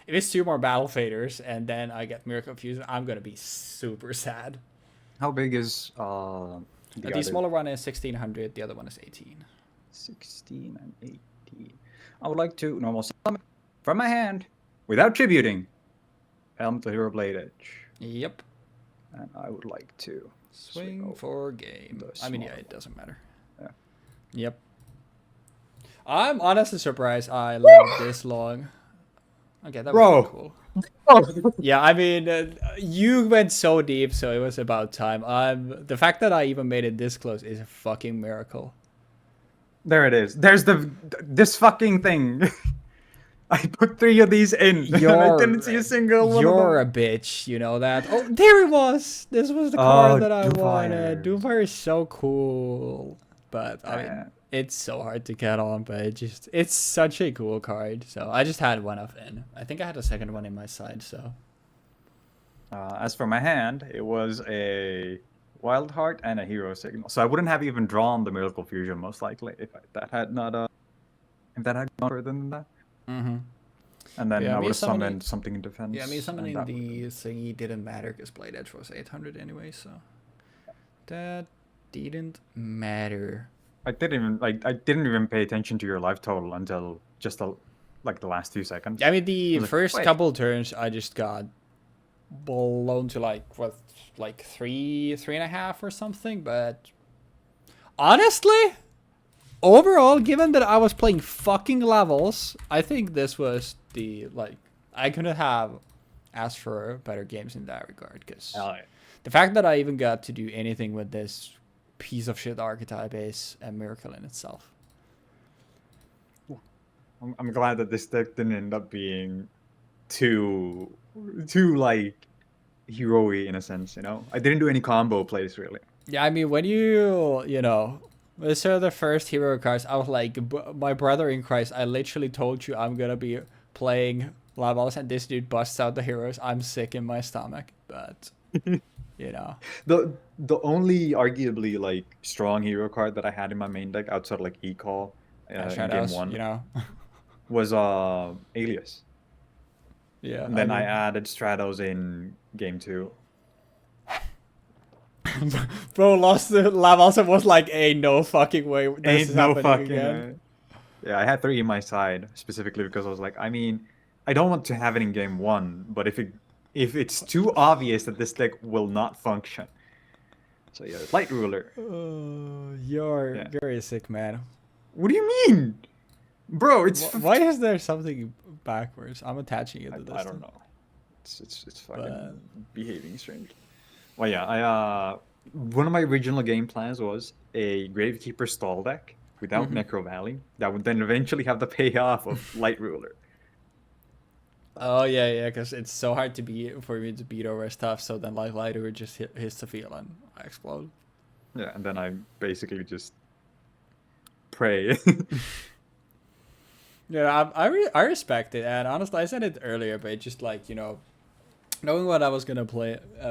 If it's 2 more battle faders and then I get Miracle Fusion, I'm gonna be super sad. How big is The smaller one is 1600, the other one is 18. 16 and 18. I would like to normal summon from my hand without tributing Elemental Hero Blade Edge. Yep. And I would like to swing for game. I mean, yeah, it doesn't matter. Yeah. Yep. I'm honestly surprised I lived this long. Okay, that was cool. Yeah, I mean, you went so deep, so it was about time. The fact that I even made it this close is a fucking miracle. There it is. There's this fucking thing. I put 3 of these in. And I didn't see a single one. You're a bitch, you know that. Oh, there it was. This was the card that I wanted. Doomfire is so cool, but I mean, it's so hard to get on. But it's such a cool card. So I just had one of in. I think I had a second one in my side. So as for my hand, it was a Wild Heart and a Hero Signal. So I wouldn't have even drawn the Miracle Fusion most likely if that had gone further than that. Mm-hmm. And then I would have summoned something in defense. Yeah, me summoning the thingy didn't matter because Blade Edge was 800 anyway, so that didn't matter. I didn't even pay attention to your life total until just the last 2 seconds. I mean, the first couple turns I just got blown to like 3.5 or something, but honestly, overall, given that I was playing fucking levels, I think this was I couldn't have asked for better games in that regard, because the fact that I even got to do anything with this piece of shit archetype is a miracle in itself. I'm glad that this deck didn't end up being too like hero-y in a sense, you know? I didn't do any combo plays really. Yeah, I mean, when you know, these are the first hero cards, I was like, my brother in Christ, I literally told you I'm gonna be playing levels and this dude busts out the heroes. I'm sick in my stomach, but you know. The only arguably like strong hero card that I had in my main deck outside of like E-Call in game 1, you know, was Alias. Yeah. And then I added Stratos in game 2. Bro lost the levels and was like, ain't no fucking way this is happening again. Way. Yeah, I had 3 in my side specifically because I was like, I mean, I don't want to have it in game 1, but if it's too obvious that this deck will not function. So yeah, Light Ruler. You're a sick man. What do you mean? Bro, it's why is there something backwards? I'm attaching it to this. I don't know. It's fucking behaving strange. Well, yeah, one of my original game plans was a Gravekeeper stall deck without Necro Valley that would then eventually have the payoff of Light Ruler. Oh yeah, because it's so hard for me to beat over stuff. So then like Light Ruler just hits the field and I explode. Yeah, and then I basically just pray. Yeah, I respect it, and honestly, I said it earlier, but just like, you know, knowing what I was gonna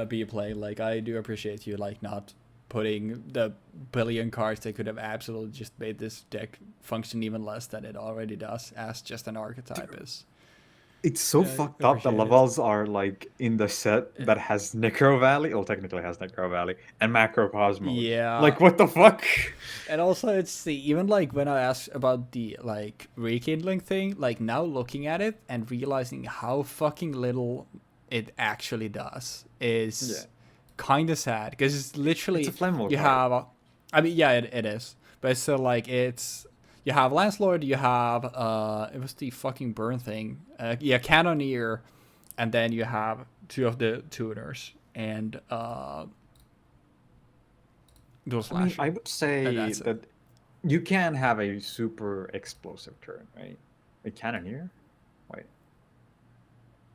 be playing, like I do appreciate you like not putting the billion cards that could have absolutely just made this deck function even less than it already does as just an archetype is. It's so fucked up that Lavals are like in the set that has Necro Valley, or technically has Necro Valley, and Macrocosmos. Yeah. Like, what the fuck? And also, it's even like when I asked about the like rekindling thing, like now looking at it and realizing how fucking little it actually does is kind of sad, because it's literally it's a flammable you card. have, I mean, yeah, it is, but it's still like you have Lancelord, you have it was the fucking burn thing, Cannoneer, and then you have 2 of the tuners and Dual Slasher. I would say that you can have a super explosive turn, right? A Cannoneer? Wait.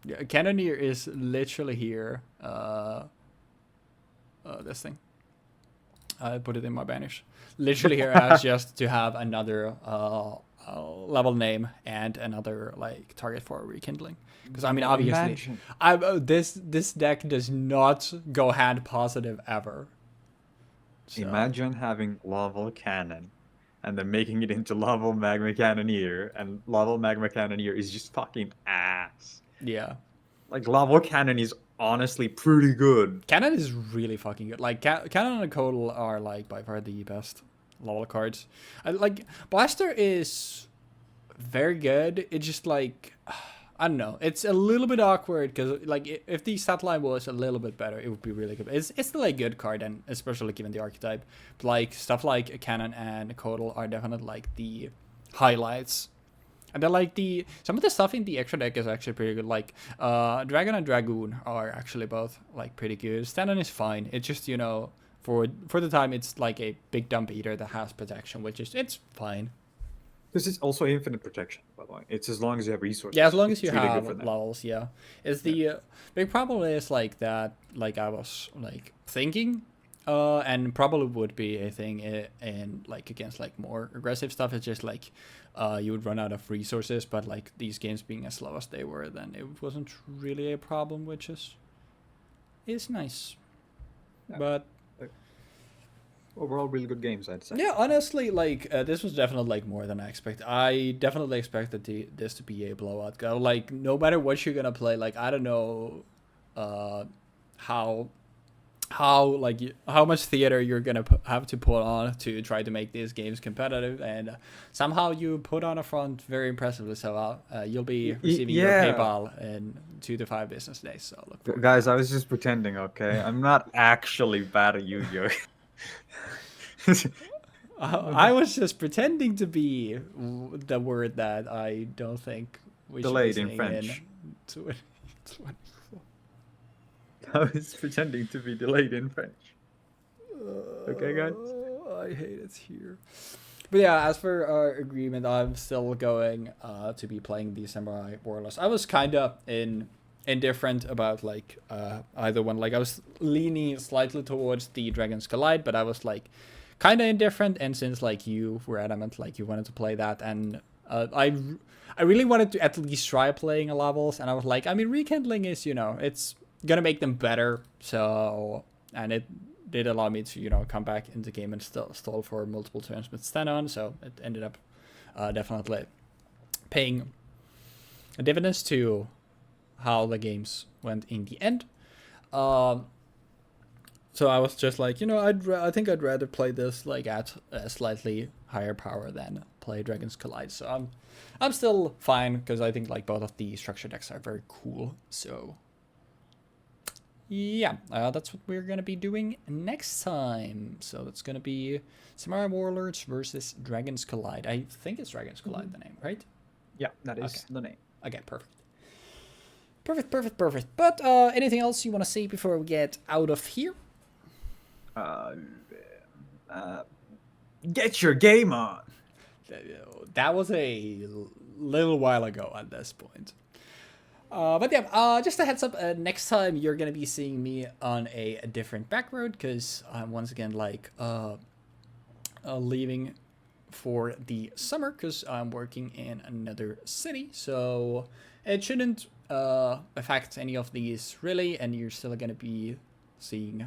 Yeah, Cannoneer is literally here. This thing. I put it in my banish. Literally here as just to have another level name and another like target for rekindling. Because I mean, obviously, this deck does not go hand positive ever. So. Imagine having Laval Cannon, and then making it into Laval Magma Cannoneer, and Laval Magma Cannoneer is just fucking ass. Yeah. Like, Laval Cannon is honestly pretty good. Cannon is really fucking good. Like, Cannon and Codal are, like, by far the best level cards. Like, Blaster is very good. It's just, like, I don't know. It's a little bit awkward, because, like, if the stat line was a little bit better, it would be really good. It's still a good card, and especially given the archetype. But, like, stuff like Cannon and Codal are definitely, like, the highlights. And then, like, some of the stuff in the extra deck is actually pretty good. Like, Dragon and Dragoon are actually both, like, pretty good. Stand-on is fine. It's just, you know, for the time, it's, like, a big dump eater that has protection, which is, it's fine. Because it's also infinite protection, by the way. It's as long as you have resources. Yeah, as long as you really have levels, yeah. It's the big problem is, like, that, like, I was, like, thinking, and probably would be a thing in like, against, like, more aggressive stuff. It's just, like, you would run out of resources, but, like, these games being as slow as they were, then it wasn't really a problem, which is nice. Yeah. But overall, really good games, I'd say. Yeah, honestly, like, this was definitely, like, more than I expected. I definitely expected this to be a blowout. Like, no matter what you're gonna play, like, I don't know how much theater you're gonna have to put on to try to make these games competitive, and somehow you put on a front very impressively. So you'll be receiving your PayPal in 2 to 5 business days. So look, guys, I was just pretending, okay? I'm not actually bad at Yu-Gi-Oh. I was just pretending to be the word that I don't think we delayed should be in French. I was pretending to be delayed in French. Okay, guys? I hate it here. But yeah, as for our agreement, I'm still going to be playing the Samurai Warlords. I was kind of indifferent about, like, either one. Like, I was leaning slightly towards the Dragon's Collide, but I was, like, kind of indifferent. And since, like, you were adamant, like, you wanted to play that, and I really wanted to at least try playing a levels, and I was like, I mean, rekindling is, you know, it's gonna make them better. So, and it did allow me to, you know, come back into the game and stall for multiple turns with stand on. So it ended up definitely paying dividends to how the games went in the end. So I was just like, you know, I think I'd rather play this, like, at a slightly higher power than play Dragon's Collide. So I'm still fine, because I think, like, both of the structure decks are very cool. So yeah, that's what we're gonna be doing next time. So that's gonna be Samurai Warlords versus Dragon's Collide. I think it's Dragon's Collide, the name, right? Yeah, that is the name. Okay, perfect. But anything else you want to say before we get out of here? Get your game on. That was a little while ago at this point. But yeah, just a heads up, next time you're going to be seeing me on a different back road, because I'm once again, like, leaving for the summer, because I'm working in another city. So it shouldn't affect any of these, really, and you're still going to be seeing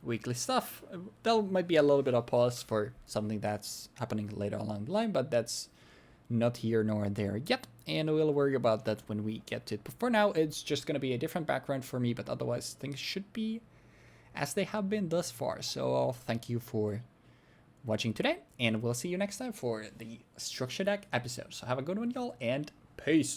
weekly stuff. There might be a little bit of pause for something that's happening later along the line, but that's not here nor there yet, and we'll worry about that when we get to it. But for now, it's just going to be a different background for me, but otherwise things should be as they have been thus far. So thank you for watching today, and we'll see you next time for the structure deck episode. So have a good one, y'all, and peace.